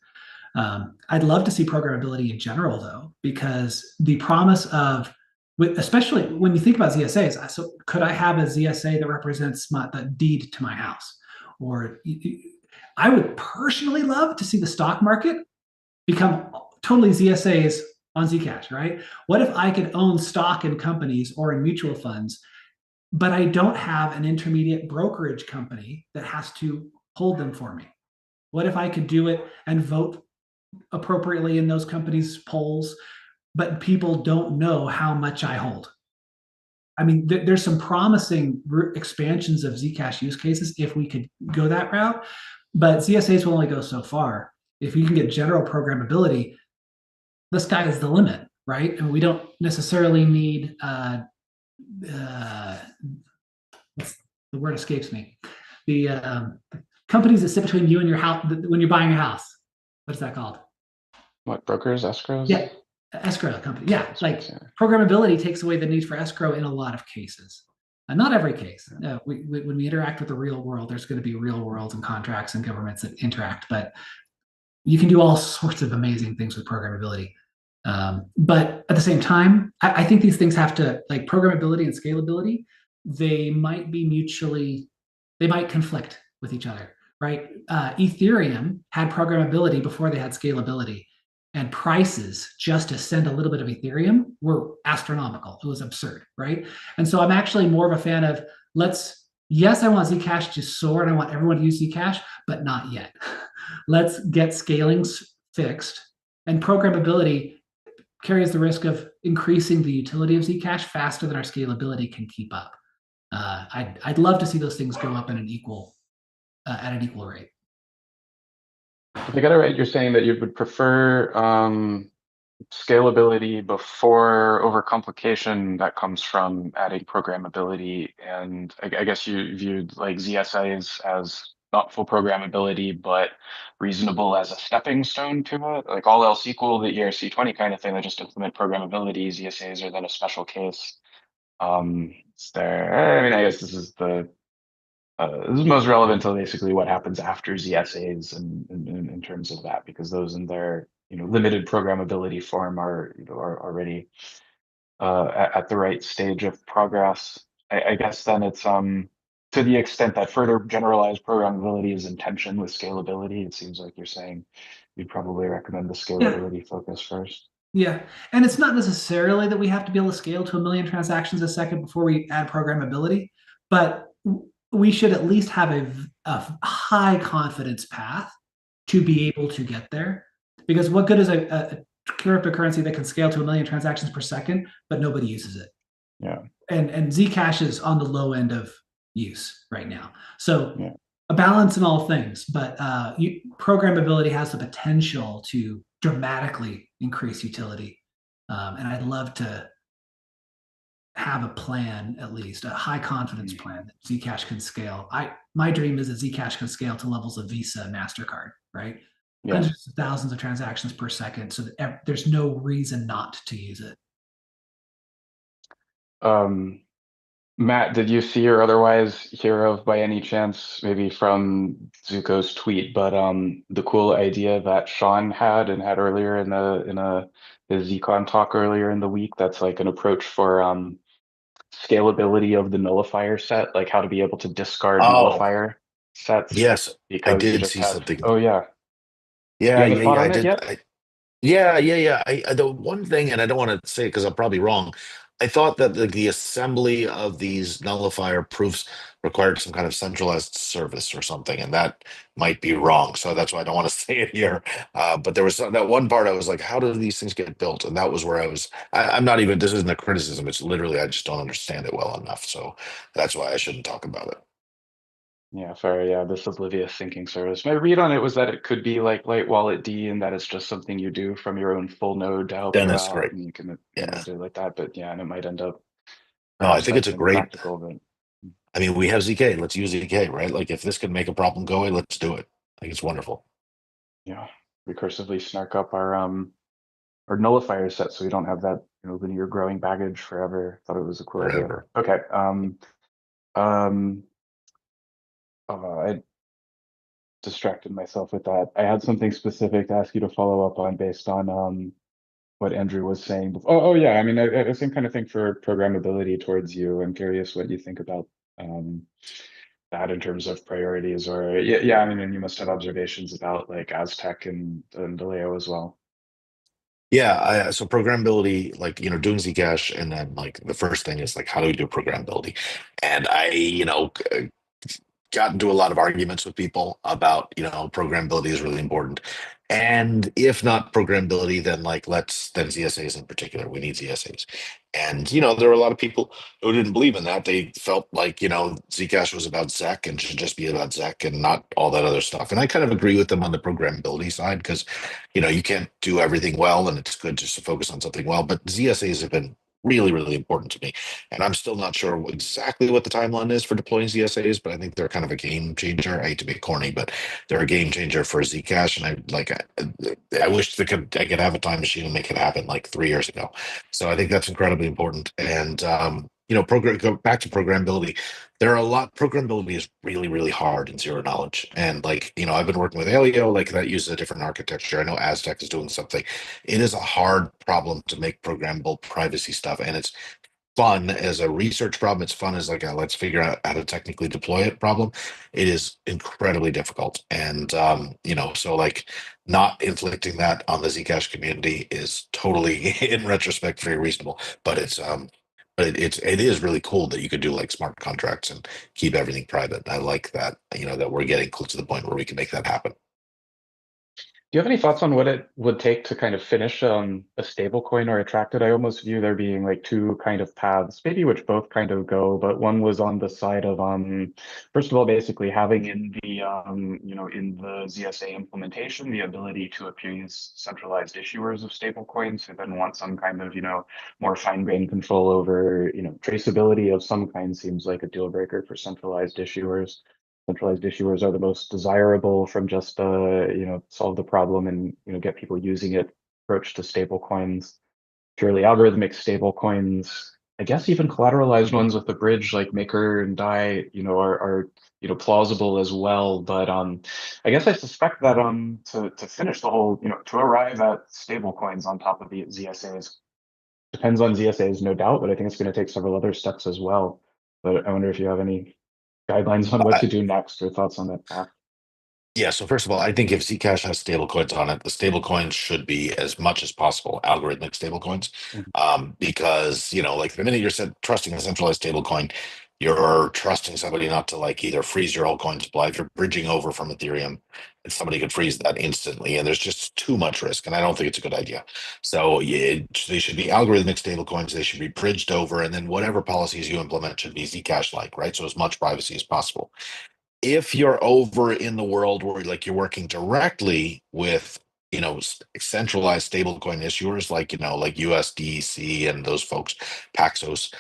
I'd love to see programmability in general, though, because the promise of, especially when you think about ZSAs, so could I have a ZSA that represents the deed to my house? Or I would personally love to see the stock market become totally ZSAs on Zcash, right? What if I could own stock in companies or in mutual funds, but I don't have an intermediate brokerage company that has to hold them for me? What if I could do it and vote appropriately in those companies' polls, but people don't know how much I hold? I mean, there's some promising expansions of Zcash use cases if we could go that route, but ZSAs will only go so far. If you can get general programmability, the sky is the limit, right? And we don't necessarily need the word escapes me. The companies that sit between you and your house when you're buying a house. What's that called? What, brokers, escrows? Yeah, escrow company. Yeah, Escrows, like yeah. programmability takes away the need for escrow in a lot of cases. Not every case. When we interact with the real world, there's going to be real worlds and contracts and governments that interact, but you can do all sorts of amazing things with programmability. But at the same time, I think these things have to, like programmability and scalability, they might conflict with each other, right? Ethereum had programmability before they had scalability, and prices just to send a little bit of Ethereum were astronomical. It was absurd, right? And so I'm actually more of a fan of yes, I want Zcash to soar and I want everyone to use Zcash, but not yet. Let's get scalings fixed, and programmability carries the risk of increasing the utility of Zcash faster than our scalability can keep up. I'd love to see those things go up at an equal rate. If I got it right, you're saying that you would prefer scalability before overcomplication that comes from adding programmability, and I guess you viewed like ZSAs as not full programmability, but reasonable as a stepping stone to it. Like all else equal, the ERC-20 kind of thing that just implement programmability, ZSAs are then a special case. I mean, I guess this is most relevant to basically what happens after ZSAs in terms of that, because those in their limited programmability form are are already at the right stage of progress. I guess then it's to the extent that further generalized programmability is in tension with scalability, it seems like you're saying you'd probably recommend the scalability focus first. Yeah, and it's not necessarily that we have to be able to scale to 1 million transactions a second before we add programmability, but we should at least have a high confidence path to be able to get there. Because what good is a cryptocurrency that can scale to 1 million transactions per second, but nobody uses it? Yeah. And Zcash is on the low end of use right now. So a balance in all things, but programmability has the potential to dramatically increase utility. And I'd love to have a plan, at least a high confidence plan that Zcash can scale. My dream is that Zcash can scale to levels of Visa and MasterCard, right? Yeah. Hundreds of thousands of transactions per second, so that there's no reason not to use it. Matt, did you see or otherwise hear of by any chance, maybe from Zuko's tweet, but the cool idea that Sean had earlier in his Zcon talk earlier in the week, that's like an approach for scalability of the nullifier set, like how to be able to discard nullifier sets. Yes, because I did see something. Oh yeah. Yeah, you have a thought on it yet? The one thing, and I don't want to say it because I'm probably wrong. I thought that the assembly of these nullifier proofs required some kind of centralized service or something, and that might be wrong. So that's why I don't want to say it here. But there was that one part I was like, how do these things get built? And that was where I'm not even, this isn't a criticism. It's literally, I just don't understand it well enough. So that's why I shouldn't talk about it. Yeah, fair. Yeah, this oblivious syncing service. My read on it was that it could be like light wallet D, and that it's just something you do from your own full node to help Then you that's out, great. and you can do Yeah. it like that. But yeah, and it might end up. No, I think it's a great. Practical, but I mean, we have ZK. Let's use ZK, right? Like, if this can make a problem go away, let's do it. I think it's wonderful. yeah, recursively snark up our nullifier set so we don't have that linear growing baggage forever. Thought it was a cool idea. Okay. I distracted myself with that. I had something specific to ask you to follow up on based on what Andrew was saying before. Oh yeah, I mean, I same kind of thing for programmability towards you. I'm curious what you think about that in terms of priorities, or yeah. I mean, and you must have observations about like Aztec and Deleo as well. Yeah, so programmability, like, doing Zcash, and then like the first thing is like, how do we do programmability? And I got into a lot of arguments with people about, programmability is really important. And if not programmability, then then ZSAs in particular, we need ZSAs. And, there were a lot of people who didn't believe in that. They felt like, Zcash was about Zec and should just be about Zec and not all that other stuff. And I kind of agree with them on the programmability side because, you can't do everything well, and it's good just to focus on something well. But ZSAs have been really, really important to me. And I'm still not sure exactly what the timeline is for deploying ZSAs, but I think they're kind of a game changer. I hate to be corny, but they're a game changer for Zcash. And I wish I could have a time machine and make it happen like 3 years ago. So I think that's incredibly important. And go back to programmability. Programmability is really, really hard in zero knowledge. And I've been working with Alio, like that uses a different architecture. I know Aztec is doing something. It is a hard problem to make programmable privacy stuff. And it's fun as a research problem. It's fun as like a let's figure out how to technically deploy it problem. It is incredibly difficult. And so not inflicting that on the Zcash community is totally in retrospect very reasonable. But it is really cool that you could do like smart contracts and keep everything private. I like that, that we're getting close to the point where we can make that happen. Do you have any thoughts on what it would take to kind of finish a stable coin or attract it? I almost view there being like two kind of paths, maybe which both kind of go, but one was on the side of first of all, basically having in the in the ZSA implementation the ability to appease centralized issuers of stable coins who then want some kind of more fine-grained control over traceability of some kind. Seems like a deal breaker for centralized issuers. Centralized issuers are the most desirable from just solve the problem and get people using it. Approach to stable coins, purely algorithmic stable coins, I guess even collateralized ones with the bridge like Maker and Dai are plausible as well. But I guess I suspect that to finish the whole to arrive at stable coins on top of the ZSAs depends on ZSAs, no doubt, but I think it's going to take several other steps as well. But I wonder if you have any guidelines on what to do next or thoughts on that path. Yeah, so first of all, I think if Zcash has stablecoins on it, the stablecoins should be as much as possible algorithmic stablecoins, because like the minute you're trusting a centralized stablecoin, you're trusting somebody not to either freeze your altcoin supply. If you're bridging over from Ethereum, somebody could freeze that instantly, and there's just too much risk, and I don't think it's a good idea. So they should be algorithmic stablecoins. They should be bridged over, and then whatever policies you implement should be Zcash-like, right? So as much privacy as possible. If you're over in the world where you're working directly with centralized stablecoin issuers like USDC and those folks, Paxos,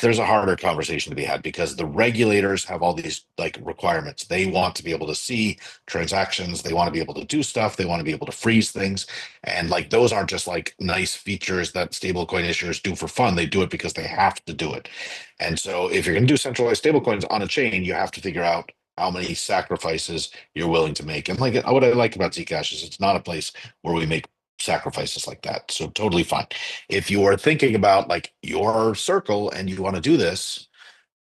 there's a harder conversation to be had because the regulators have all these requirements. They want to be able to see transactions. They want to be able to do stuff. They want to be able to freeze things. And those aren't just nice features that stablecoin issuers do for fun. They do it because they have to do it. And so if you're going to do centralized stablecoins on a chain, you have to figure out how many sacrifices you're willing to make. And what I like about Zcash is it's not a place where we make sacrifices like that. So totally fine. If you are thinking about your circle and you want to do this,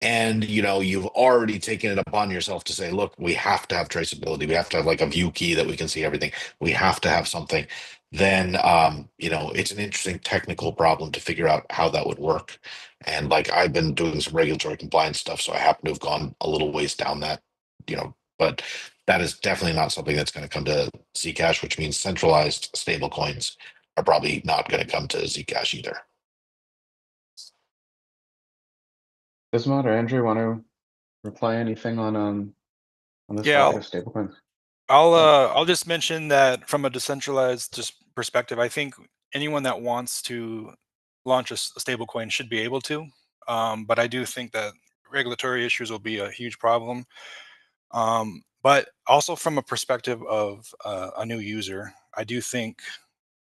and you've already taken it upon yourself to say, look, we have to have traceability, we have to have a view key that we can see everything, we have to have something, then it's an interesting technical problem to figure out how that would work. And I've been doing some regulatory compliance stuff, so I happen to have gone a little ways down that, but that is definitely not something that's going to come to Zcash, which means centralized stable coins are probably not going to come to Zcash either. Bismod or Andrew want to reply anything on this topic of stablecoins? I'll just mention that from a decentralized perspective, I think anyone that wants to launch a stablecoin should be able to, but I do think that regulatory issues will be a huge problem. But also from a perspective of a new user, I do think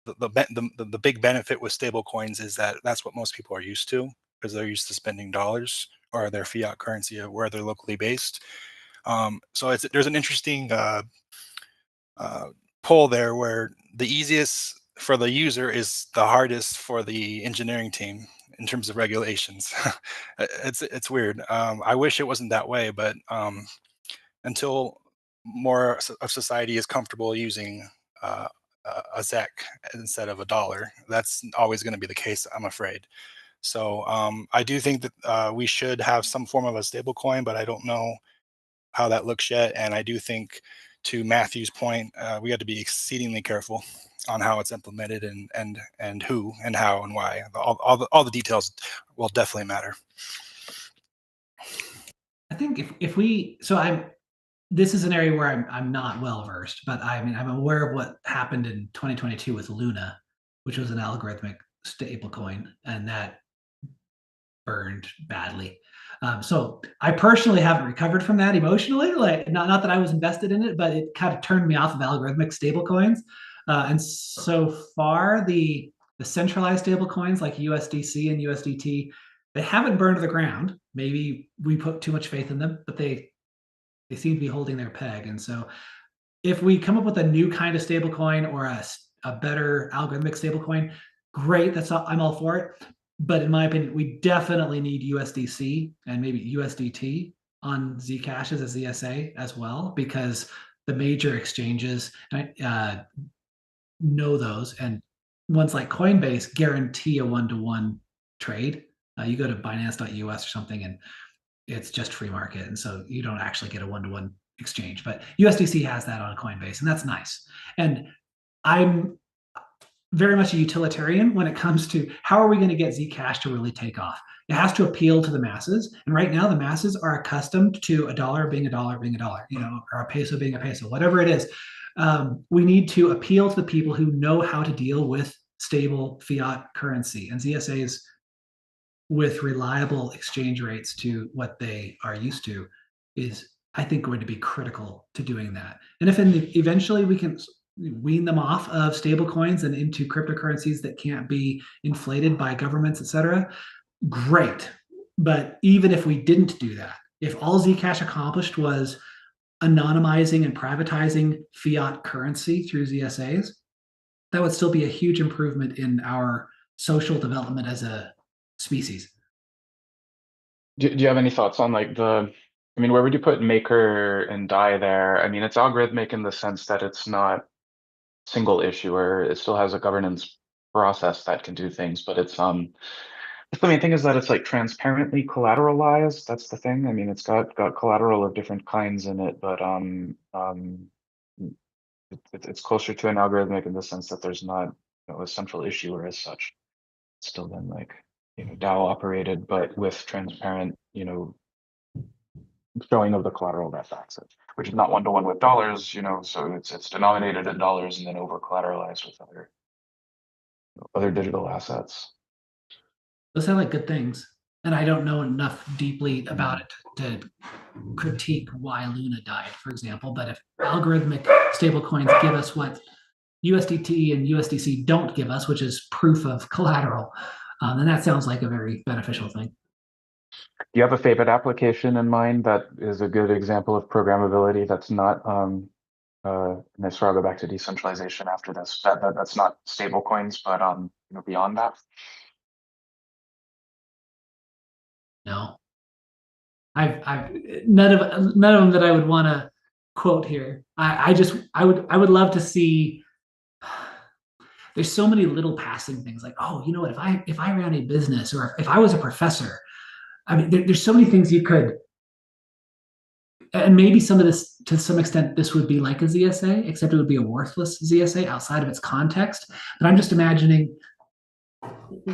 the big benefit with stablecoins is that that's what most people are used to because they're used to spending dollars or their fiat currency where they're locally based. So there's an interesting poll there where the easiest for the user is the hardest for the engineering team in terms of regulations. It's weird. I wish it wasn't that way, but until more of society is comfortable using a ZEC instead of a dollar, that's always going to be the case, I'm afraid. So I do think that we should have some form of a stable coin, but I don't know how that looks yet. And I do think, to Matthew's point, we have to be exceedingly careful on how it's implemented and who and how and why. All the details will definitely matter. I think this is an area where I'm not well versed, but I'm aware of what happened in 2022 with Luna, which was an algorithmic stablecoin, and that burned badly. So I personally haven't recovered from that emotionally. Like, not that I was invested in it, but it kind of turned me off of algorithmic stablecoins. And so far, the centralized stablecoins like USDC and USDT, they haven't burned to the ground. Maybe we put too much faith in them, but they seem to be holding their peg. And so if we come up with a new kind of stablecoin or a better algorithmic stablecoin, great. I'm all for it. But in my opinion, we definitely need USDC and maybe USDT on Zcash as a ZSA as well, because the major exchanges know those, and ones like Coinbase guarantee a one-to-one trade. You go to Binance.us or something, and it's just free market, and so you don't actually get a one-to-one exchange. But USDC has that on Coinbase, and that's nice. And I'm very much a utilitarian when it comes to how are we going to get Zcash to really take off. It has to appeal to the masses, and right now the masses are accustomed to a dollar being a dollar being a dollar, or a peso being a peso, whatever it is. We need to appeal to the people who know how to deal with stable fiat currency, and ZSAs with reliable exchange rates to what they are used to is, I think, going to be critical to doing that. And if eventually we can wean them off of stable coins and into cryptocurrencies that can't be inflated by governments, etc., great. But even if we didn't do that, if all Zcash accomplished was anonymizing and privatizing fiat currency through ZSAs, that would still be a huge improvement in our social development as a species. Do you have any thoughts on like where would you put maker and DAI there? I mean, it's algorithmic in the sense that it's not single issuer. It still has a governance process that can do things, but the main thing is that it's like transparently collateralized. That's the thing. I mean, it's got collateral of different kinds in it, but it's closer to an algorithmic in the sense that there's not a central issuer as such. It's still then like DAO operated, but with transparent showing of the collateral that backs it, which is not one-to-one with dollars, so it's denominated in dollars and then over collateralized with other digital assets. Those sound like good things, and I don't know enough deeply about it to critique why Luna died, for example. But if algorithmic stablecoins give us what USDT and USDC don't give us, which is proof of collateral, then that sounds like a very beneficial thing. Do you have a favorite application in mind that is a good example of programmability that's not and I sort of go back to decentralization after this, that's not stable coins, but beyond that? No, I've none of them that I would want to quote here. I would love to see. There's so many little passing things like, oh, you know what? If I ran a business, or if I was a professor, I mean, there's so many things you could. And maybe some of this, to some extent, this would be like a ZSA, except it would be a worthless ZSA outside of its context. But I'm just imagining,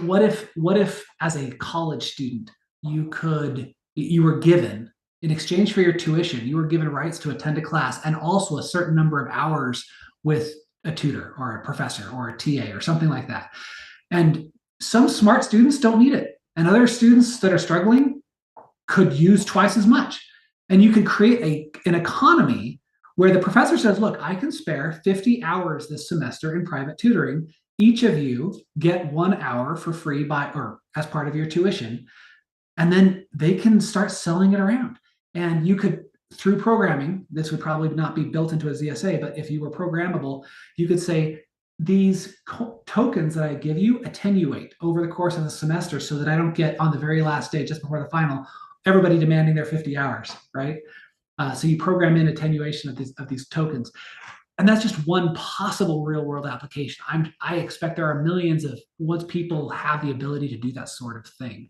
what if as a college student, you were given, in exchange for your tuition, you were given rights to attend a class and also a certain number of hours with a tutor or a professor or a TA or something like that. And some smart students don't need it. And other students that are struggling could use twice as much. And you could create an economy where the professor says, look, I can spare 50 hours this semester in private tutoring. Each of you get 1 hour for free or as part of your tuition. And then they can start selling it around. And you could, through programming, this would probably not be built into a ZSA, but if you were programmable, you could say, these tokens that I give you attenuate over the course of the semester so that I don't get on the very last day, just before the final, everybody demanding their 50 hours, right? So you program in attenuation of these tokens. And that's just one possible real world application. I expect there are millions of, once people have the ability to do that sort of thing.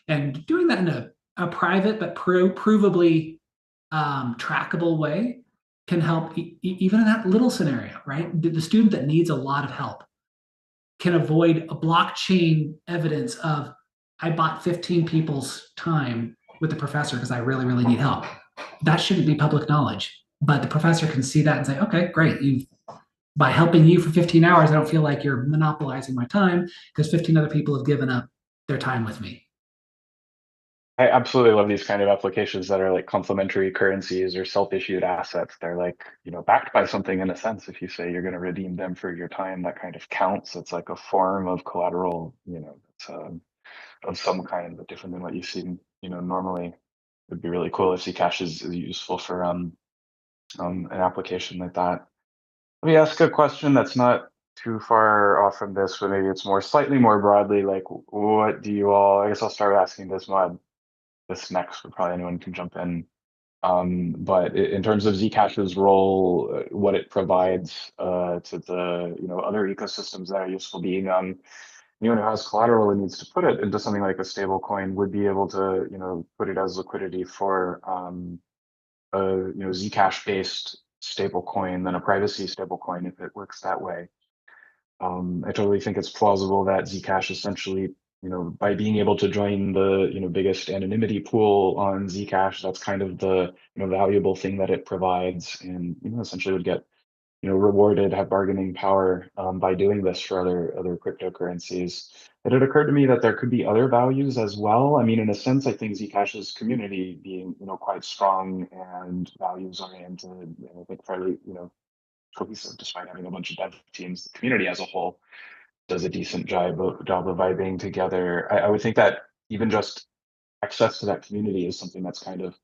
And doing that in a private but provably trackable way can help even in that little scenario, right? The student that needs a lot of help can avoid a blockchain evidence of, I bought 15 people's time with the professor because I really, really need help. That shouldn't be public knowledge, but the professor can see that and say, okay, great, by helping you for 15 hours, I don't feel like you're monopolizing my time because 15 other people have given up their time with me. I absolutely love these kind of applications that are like complementary currencies or self-issued assets. They're like, backed by something in a sense. If you say you're going to redeem them for your time, that kind of counts. It's like a form of collateral, that's, of some kind, but different than what you've seen, normally. It'd be really cool if Zcash is useful for an application like that. Let me ask a question that's not too far off from this, but maybe it's slightly more broadly. Like, what do you all? I guess I'll start asking this next, but probably anyone can jump in. But in terms of Zcash's role, what it provides to the other ecosystems that are useful, being anyone who has collateral and needs to put it into something like a stable coin would be able to put it as liquidity for a Zcash based stable coin than a privacy stable coin if it works that way. I totally think it's plausible that Zcash essentially, by being able to join the, biggest anonymity pool on Zcash, that's kind of the, valuable thing that it provides, and essentially would get, rewarded, have bargaining power by doing this for other cryptocurrencies. But it occurred to me that there could be other values as well. I mean, in a sense, I think Zcash's community being, quite strong and values oriented, and I think fairly, cohesive despite having a bunch of dev teams. The community as a whole does a decent job of vibing together. I would think that even just access to that community is something that's kind of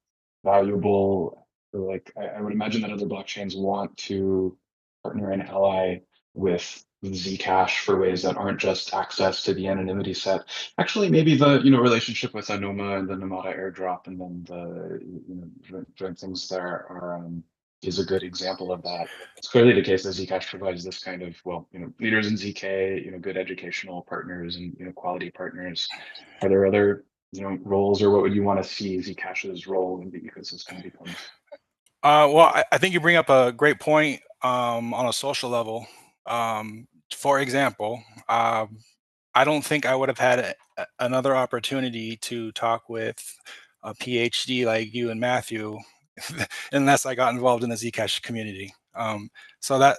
valuable. Like I would imagine that other blockchains want to partner and ally with Zcash for ways that aren't just access to the anonymity set. Actually, maybe the relationship with Anoma and the Nomada airdrop, and then the joint things there are is a good example of that. It's clearly the case that Zcash provides this kind of leaders in ZK, good educational partners and quality partners. Are there other roles, or what would you want to see Zcash's role in the ecosystem becomes? Well, I think you bring up a great point on a social level. For example, I don't think I would have had another opportunity to talk with a PhD like you and Matthew unless I got involved in the Zcash community. So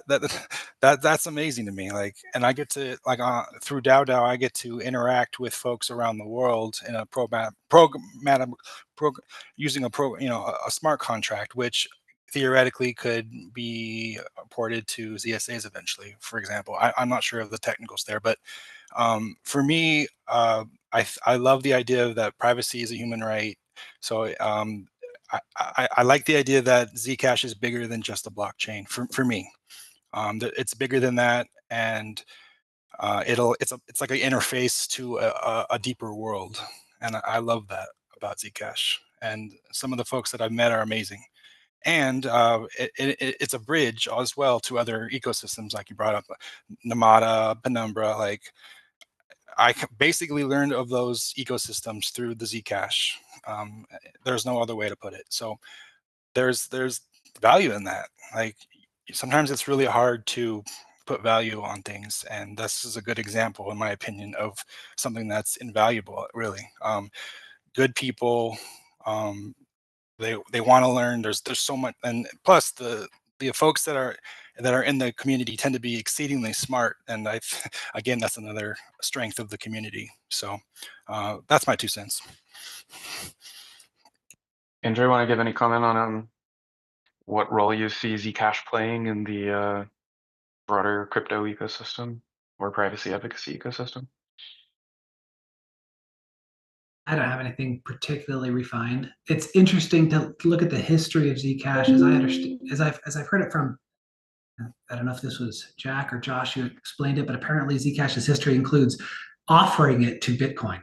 that's amazing to me. Like, and I get to through DAO, I get to interact with folks around the world in a using a smart contract, which theoretically could be ported to ZSAs eventually. For example, I'm not sure of the technicals there, but for me, I love the idea that privacy is a human right. So I like the idea that Zcash is bigger than just a blockchain for me. It's bigger than that, and it's like an interface to a deeper world, and I love that about Zcash. And some of the folks that I've met are amazing, and it's a bridge as well to other ecosystems, like you brought up, Nomada, Penumbra. Like I basically learned of those ecosystems through the Zcash. There's no other way to put it. So there's value in that. Like sometimes it's really hard to put value on things, and this is a good example, in my opinion, of something that's invaluable. Really, good people. They want to learn. There's so much, and plus the folks that are in the community tend to be exceedingly smart, and again, that's another strength of the community. So that's my 2 cents. Andrew, want to give any comment on what role you see Zcash playing in the broader crypto ecosystem or privacy advocacy ecosystem? I don't have anything particularly refined. It's interesting to look at the history of Zcash, as I understand, as I've heard it from. I don't know if this was Jack or Josh who explained it, but apparently Zcash's history includes offering it to Bitcoin.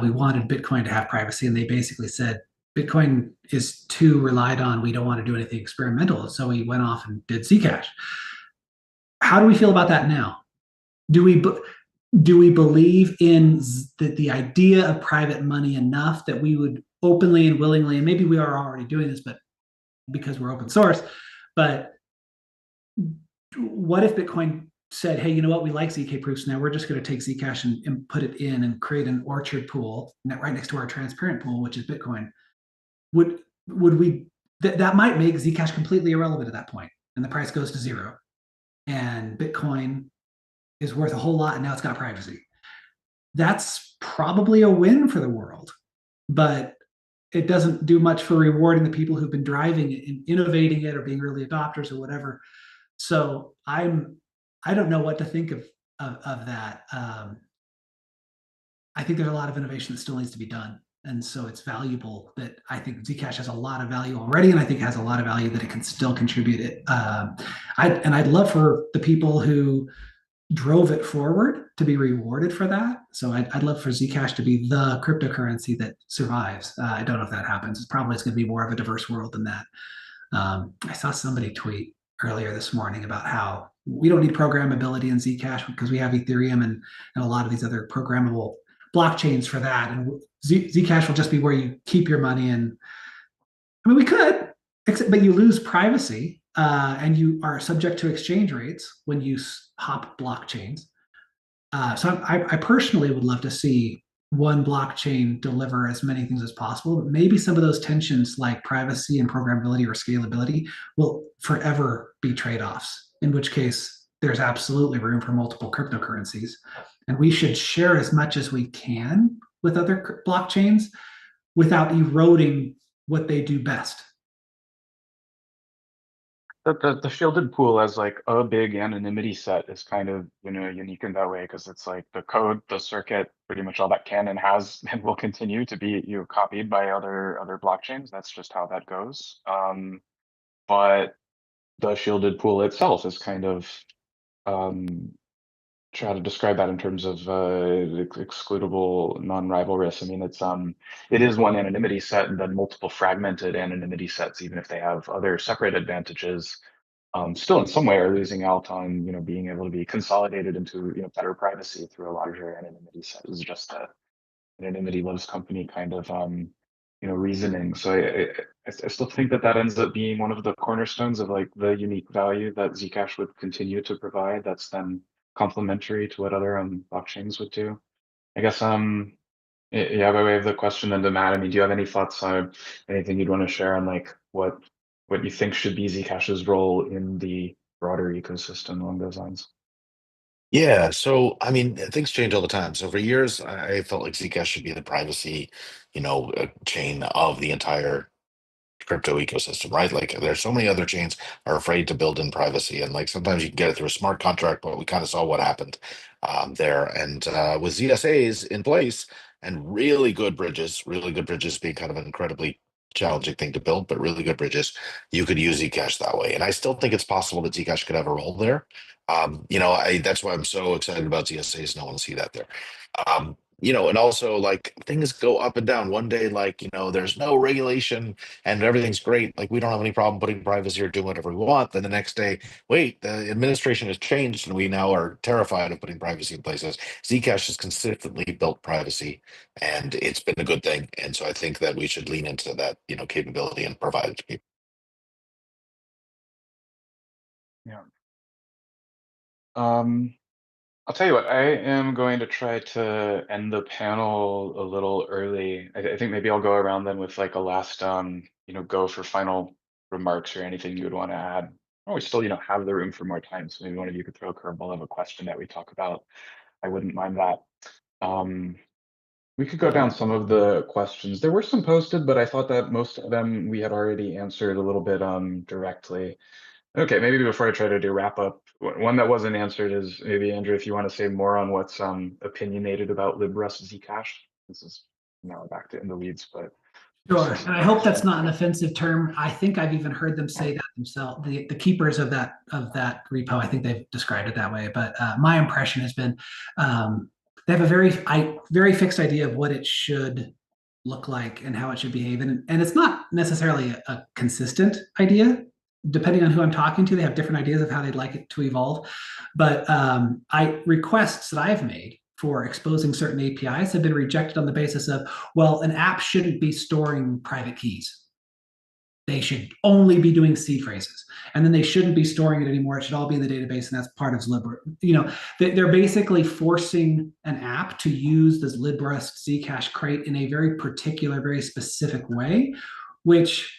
We wanted Bitcoin to have privacy, and they basically said Bitcoin is too relied on. We don't want to do anything experimental, so we went off and did Zcash. How do we feel about that now? Do we believe in the idea of private money enough that we would openly and willingly, and maybe we are already doing this, but because we're open source, but what if Bitcoin said, hey, you know what, we like ZK proofs now, we're just going to take Zcash and put it in and create an orchard pool right next to our transparent pool, which is Bitcoin? Would we, that might make Zcash completely irrelevant at that point, and the price goes to zero. and Bitcoin is worth a whole lot, and now it's got privacy. That's probably a win for the world, but it doesn't do much for rewarding the people who've been driving it and innovating it or being early adopters or whatever. So I don't know what to think of that. I think there's a lot of innovation that still needs to be done. And so it's valuable that I think Zcash has a lot of value already, and I think it has a lot of value that it can still contribute it. I'd love for the people who drove it forward to be rewarded for that. So I'd love for Zcash to be the cryptocurrency that survives. I don't know if that happens. It's going to be more of a diverse world than that. I saw somebody tweet earlier this morning about how we don't need programmability in Zcash because we have Ethereum and a lot of these other programmable blockchains for that. And Zcash will just be where you keep your money. And I mean, we could, but you lose privacy and you are subject to exchange rates when you hop blockchains. So I personally would love to see one blockchain deliver as many things as possible, but maybe some of those tensions like privacy and programmability or scalability will forever be trade-offs, in which case there's absolutely room for multiple cryptocurrencies. And we should share as much as we can with other blockchains without eroding what they do best. The shielded pool as like a big anonymity set is kind of, unique in that way, because it's like the code, the circuit, pretty much all that can and has and will continue to be copied by other blockchains. That's just how that goes. But the shielded pool itself is kind of try to describe that in terms of excludable non-rivalrous. I mean, it is one anonymity set and then multiple fragmented anonymity sets, even if they have other separate advantages, still in some way are losing out on, being able to be consolidated into, better privacy through a larger anonymity set. Is just a anonymity loves company kind of, reasoning. So I still think that ends up being one of the cornerstones of like the unique value that Zcash would continue to provide. That's then complementary to what other blockchains would do. I guess yeah, by way of the question then to Matt, I mean, do you have any thoughts on anything you'd want to share on like what you think should be Zcash's role in the broader ecosystem along those lines? Yeah, so I mean, things change all the time. So for years, I felt like Zcash should be the privacy, chain of the entire crypto ecosystem, right? Like there's so many other chains are afraid to build in privacy, and like sometimes you can get it through a smart contract, but we kind of saw what happened there. And with ZSAs in place and really good bridges being kind of an incredibly challenging thing to build, but really good bridges, you could use Zcash that way. And I still think it's possible that Zcash could have a role there. That's why I'm so excited about ZSAs, and I want to see that there. And also like things go up and down. One day, like, there's no regulation and everything's great. Like we don't have any problem putting privacy or doing whatever we want. Then the next day, wait, the administration has changed and we now are terrified of putting privacy in places. Zcash has consistently built privacy and it's been a good thing. And so I think that we should lean into that, capability and provide it to people. Yeah. I'll tell you what, I am going to try to end the panel a little early. I think maybe I'll go around then with like a last, go for final remarks or anything you would want to add. Or we still, have the room for more time. So maybe one of you could throw a curveball of a question that we talk about. I wouldn't mind that. We could go down some of the questions. There were some posted, but I thought that most of them we had already answered a little bit directly. Okay, maybe before I try to do wrap up, one that wasn't answered is maybe Andrew, if you want to say more on what's opinionated about Librus Zcash. This is now back to in the weeds, but sure. And I hope that's not an offensive term. I think I've even heard them say that themselves. The keepers of that repo, I think they've described it that way. But my impression has been they have a very fixed idea of what it should look like and how it should behave, and it's not necessarily a consistent idea. Depending on who I'm talking to, they have different ideas of how they'd like it to evolve. But requests that I've made for exposing certain APIs have been rejected on the basis of, well, an app shouldn't be storing private keys. They should only be doing seed phrases. And then they shouldn't be storing it anymore. It should all be in the database, and that's part of Librus. They're basically forcing an app to use this Librus Zcash crate in a very particular, very specific way, which,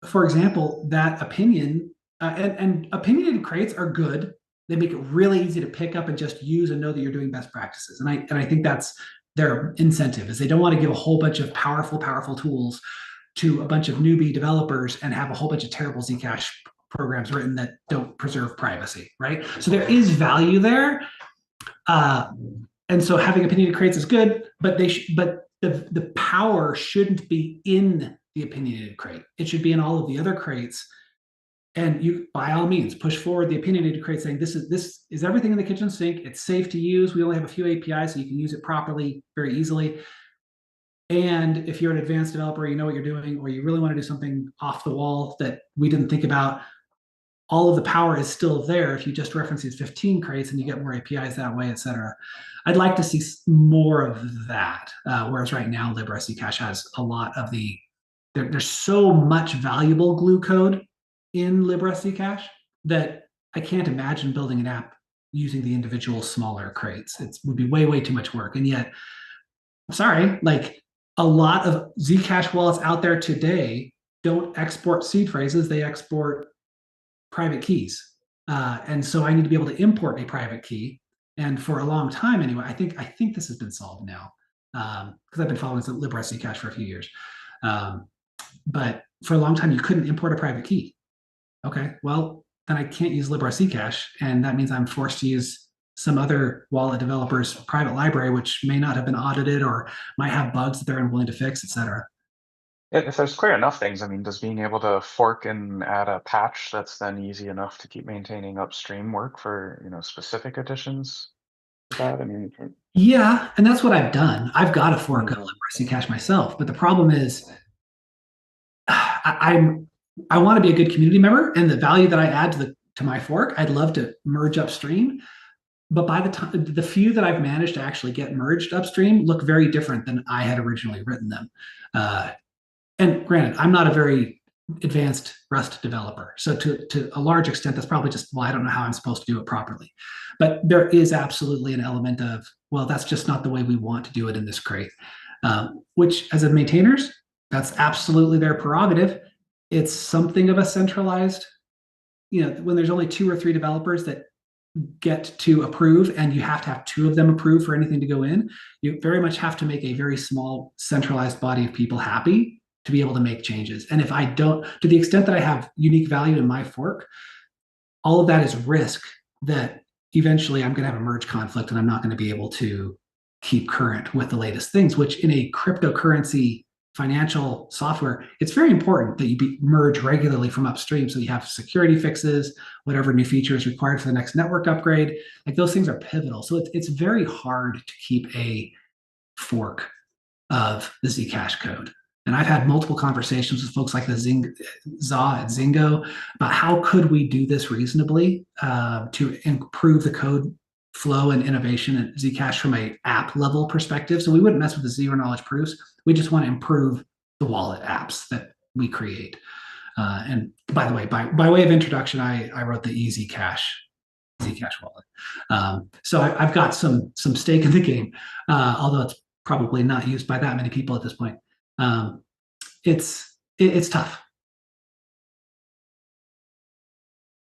for example, that opinion and opinionated crates are good They make it really easy to pick up and just use and know that you're doing best practices. And I think that's their incentive, is they don't want to give a whole bunch of powerful tools to a bunch of newbie developers and have a whole bunch of terrible Zcash programs written that don't preserve privacy, right? So there is value there. And so having opinionated crates is good, but the power shouldn't be in the opinionated crate. It should be in all of the other crates. And you, by all means, push forward the opinionated crate saying this is everything in the kitchen sink. It's safe to use. We only have a few APIs, so you can use it properly, very easily. And if you're an advanced developer, you know what you're doing, or you really want to do something off the wall that we didn't think about, all of the power is still there if you just reference these 15 crates and you get more APIs that way, et cetera. I'd like to see more of that, whereas right now, Libra Zcash has a lot of the, there's so much valuable glue code in Libra Zcash that I can't imagine building an app using the individual smaller crates. It would be way too much work. And yet, I'm sorry, like a lot of Zcash wallets out there today don't export seed phrases, they export private keys. And so I need to be able to import a private key. And for a long time anyway, I think this has been solved now, because I've been following Libra Zcash for a few years. But for a long time, you couldn't import a private key. Okay, well, then I can't use Libra Zcash, and that means I'm forced to use some other wallet developer's private library, which may not have been audited or might have bugs that they're unwilling to fix, et cetera. If there's clear enough things, I mean, does being able to fork and add a patch that's then easy enough to keep maintaining upstream work for, specific additions to that? I mean, Yeah, and that's what I've done. I've got a fork of Libra Zcash myself, but the problem is I want to be a good community member, and the value that I add to my fork, I'd love to merge upstream. But by the time the few that I've managed to actually get merged upstream look very different than I had originally written them. And granted, I'm not a very advanced Rust developer. So to a large extent, that's probably just, well, I don't know how I'm supposed to do it properly. But there is absolutely an element of, well, that's just not the way we want to do it in this crate, which as a maintainers, that's absolutely their prerogative. It's something of a centralized, when there's only 2 or 3 developers that get to approve, and you have to have 2 of them approve for anything to go in, you very much have to make a very small centralized body of people happy to be able to make changes. And if I don't, to the extent that I have unique value in my fork, all of that is risk that eventually I'm going to have a merge conflict and I'm not going to be able to keep current with the latest things, which in a cryptocurrency financial software, it's very important that you merge regularly from upstream. So you have security fixes, whatever new feature is required for the next network upgrade, like those things are pivotal. So it's very hard to keep a fork of the Zcash code. And I've had multiple conversations with folks like the Za at Zingo about how could we do this reasonably to improve the code flow and innovation at Zcash from a app level perspective. So we wouldn't mess with the zero knowledge proofs. We just want to improve the wallet apps that we create. And by the way, by way of introduction, I wrote the Zcash wallet. So I've got some stake in the game, although it's probably not used by that many people at this point. It's tough.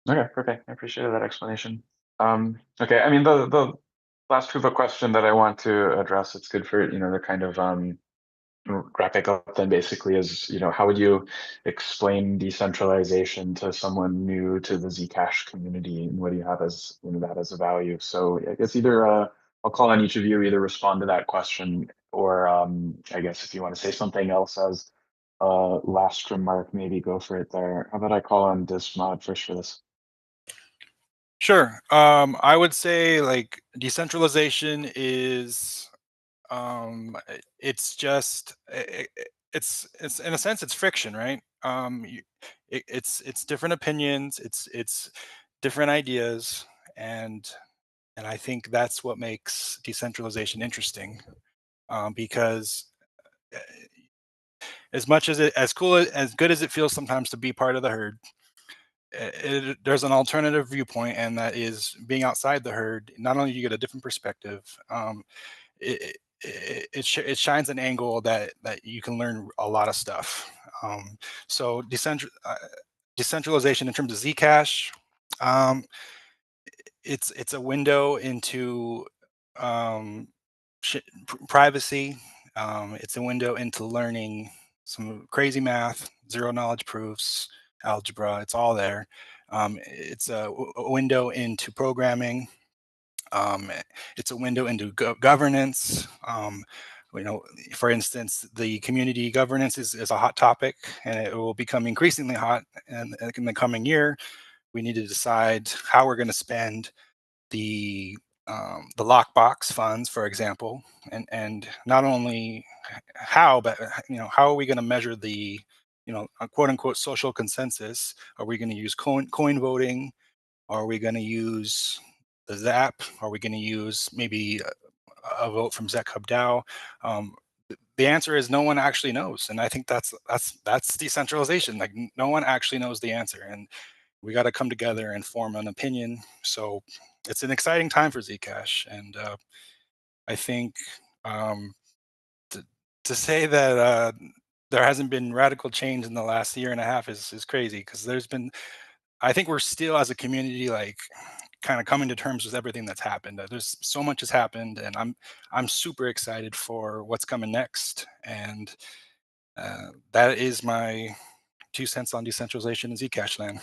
Okay, perfect. I appreciate that explanation. Okay, I mean, the last proof of question that I want to address, it's good for, the kind of graphic up then basically is, how would you explain decentralization to someone new to the Zcash community, and what do you have as that as a value? So I guess either I'll call on each of you, either respond to that question, or I guess if you want to say something else as last remark, maybe go for it there. How about I call on Dismod first for this? Sure. I would say like decentralization is it's just it's in a sense it's friction, right? It's different opinions, it's different ideas, and I think that's what makes decentralization interesting, because as much as as good as it feels sometimes to be part of the herd, there's an alternative viewpoint, and that is being outside the herd. Not only do you get a different perspective, it shines an angle that you can learn a lot of stuff. So decentralization in terms of Zcash, it's a window into privacy. It's a window into learning some crazy math, zero knowledge proofs, algebra. It's all there. It's a window into programming. It's a window into governance. For instance, the community governance is a hot topic, and it will become increasingly hot. And in the coming year, we need to decide how we're going to spend the lockbox funds, for example, and not only how, but how are we going to measure the a quote unquote social consensus? Are we going to use coin voting? Are we going to use the Zap? Are we going to use maybe a vote from ZecHub DAO? The answer is no one actually knows, and I think that's decentralization. Like no one actually knows the answer, and we got to come together and form an opinion. So it's an exciting time for Zcash, and I think to say that there hasn't been radical change in the last year and a half is crazy, because I think we're still as a community like kind of coming to terms with everything that's happened. There's so much has happened, and I'm super excited for what's coming next. And that is my 2 cents on decentralization in Zcash land.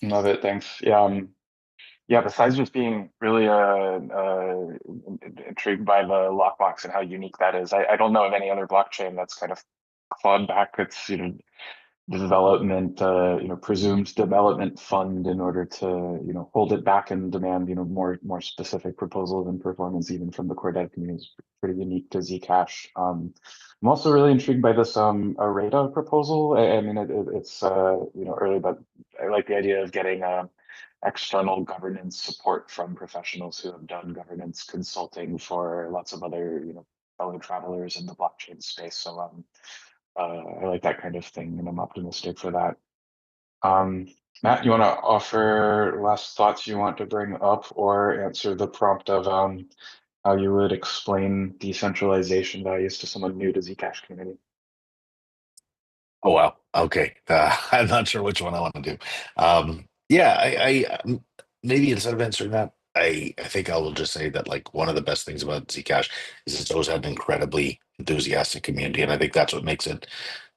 Love it. Thanks. Yeah. Besides just being really intrigued by the lockbox and how unique that is, I don't know of any other blockchain that's kind of clawed back its development, presumed development fund in order to hold it back and demand more specific proposals and performance even from the core dev community. Is pretty unique to Zcash. I'm also really intrigued by this Areta proposal. I mean, it's early, but I like the idea of getting external governance support from professionals who have done governance consulting for lots of other fellow travelers in the blockchain space. So I like that kind of thing, and I'm optimistic for that. Matt, you want to offer last thoughts you want to bring up, or answer the prompt of how you would explain decentralization values to someone new to Zcash community? Oh wow. Okay. I'm not sure which one I want to do. Yeah, maybe instead of answering that, I think I will just say that like one of the best things about Zcash is it's always had an incredibly enthusiastic community, and I think that's what makes it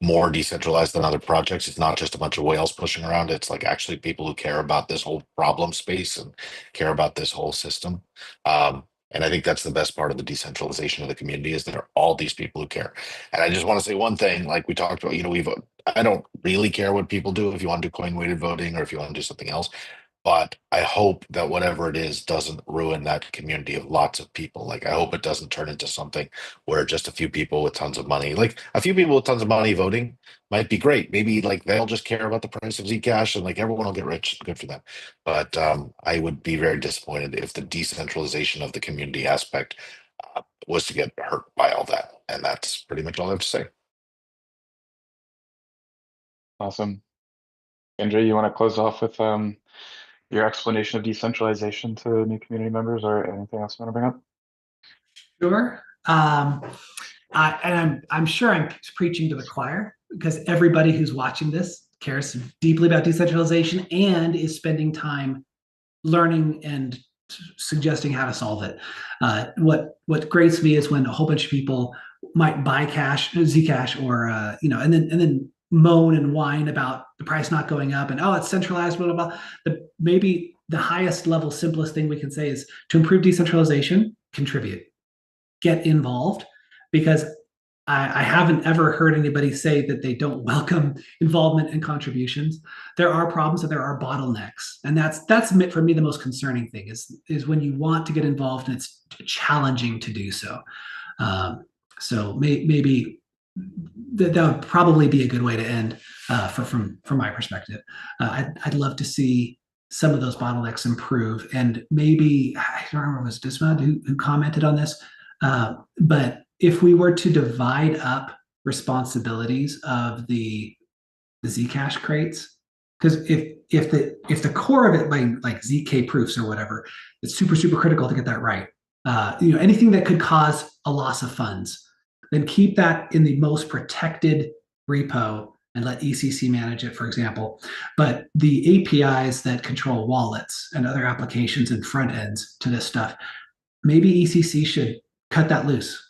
more decentralized than other projects. It's not just a bunch of whales pushing around. It's like actually people who care about this whole problem space and care about this whole system. And I think that's the best part of the decentralization of the community, is there are all these people who care. And I just want to say one thing, like we talked about, I don't really care what people do, if you want to do coin weighted voting or if you want to do something else. But I hope that whatever it is doesn't ruin that community of lots of people. Like I hope it doesn't turn into something where just a few people with tons of money, like a few people with tons of money voting might be great. Maybe like they'll just care about the price of Zcash and like everyone will get rich. Good for them. But I would be very disappointed if the decentralization of the community aspect was to get hurt by all that. And that's pretty much all I have to say. Awesome. Andrew, you want to close off with your explanation of decentralization to new community members, or anything else you want to bring up? Sure. I'm sure I'm preaching to the choir, because everybody who's watching this cares deeply about decentralization and is spending time learning and suggesting how to solve it. What grates me is when a whole bunch of people might buy Zcash, or and then moan and whine about the price not going up and it's centralized, blah blah blah. But maybe the highest level, simplest thing we can say is to improve decentralization, contribute, get involved, because I haven't ever heard anybody say that they don't welcome involvement and contributions. There are problems and there are bottlenecks, and that's for me the most concerning thing is when you want to get involved and it's challenging to do so. So maybe that would probably be a good way to end from my perspective. I'd love to see some of those bottlenecks improve, and maybe I don't remember if it was Dismod who commented on this, but if we were to divide up responsibilities of the Zcash crates, because if the core of it, like ZK proofs or whatever, it's super critical to get that right. Anything that could cause a loss of funds, then keep that in the most protected repo let ECC manage it, for example. But the APIs that control wallets and other applications and front ends to this stuff, maybe ECC should cut that loose.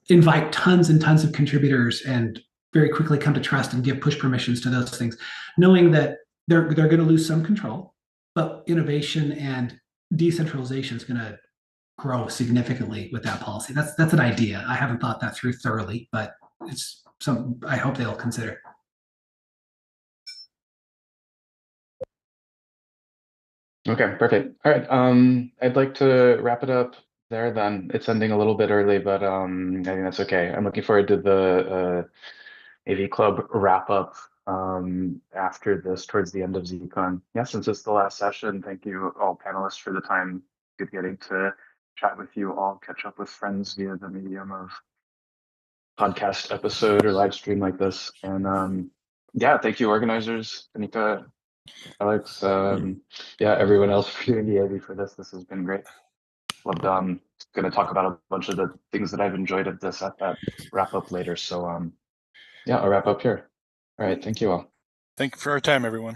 Invite tons and tons of contributors and very quickly come to trust and give push permissions to those things, knowing that they're going to lose some control, but innovation and decentralization is going to grow significantly with that policy. That's an idea. I haven't thought that through thoroughly, but it's something I hope they'll consider. Okay, perfect. All right. I'd like to wrap it up there then. It's ending a little bit early, but I think that's okay. I'm looking forward to the AV Club wrap up after this towards the end of Zcon. Yeah, since it's the last session, thank you all panelists for the time. Good getting to chat with you all, catch up with friends via the medium of podcast episode or live stream like this. And yeah, thank you organizers, Anika, Alex, yeah, everyone else for doing the AV for this. This has been great. Loved going to talk about a bunch of the things that I've enjoyed at this at that wrap up later. So yeah, I'll wrap up here. All right, thank you all. Thank you for our time, everyone.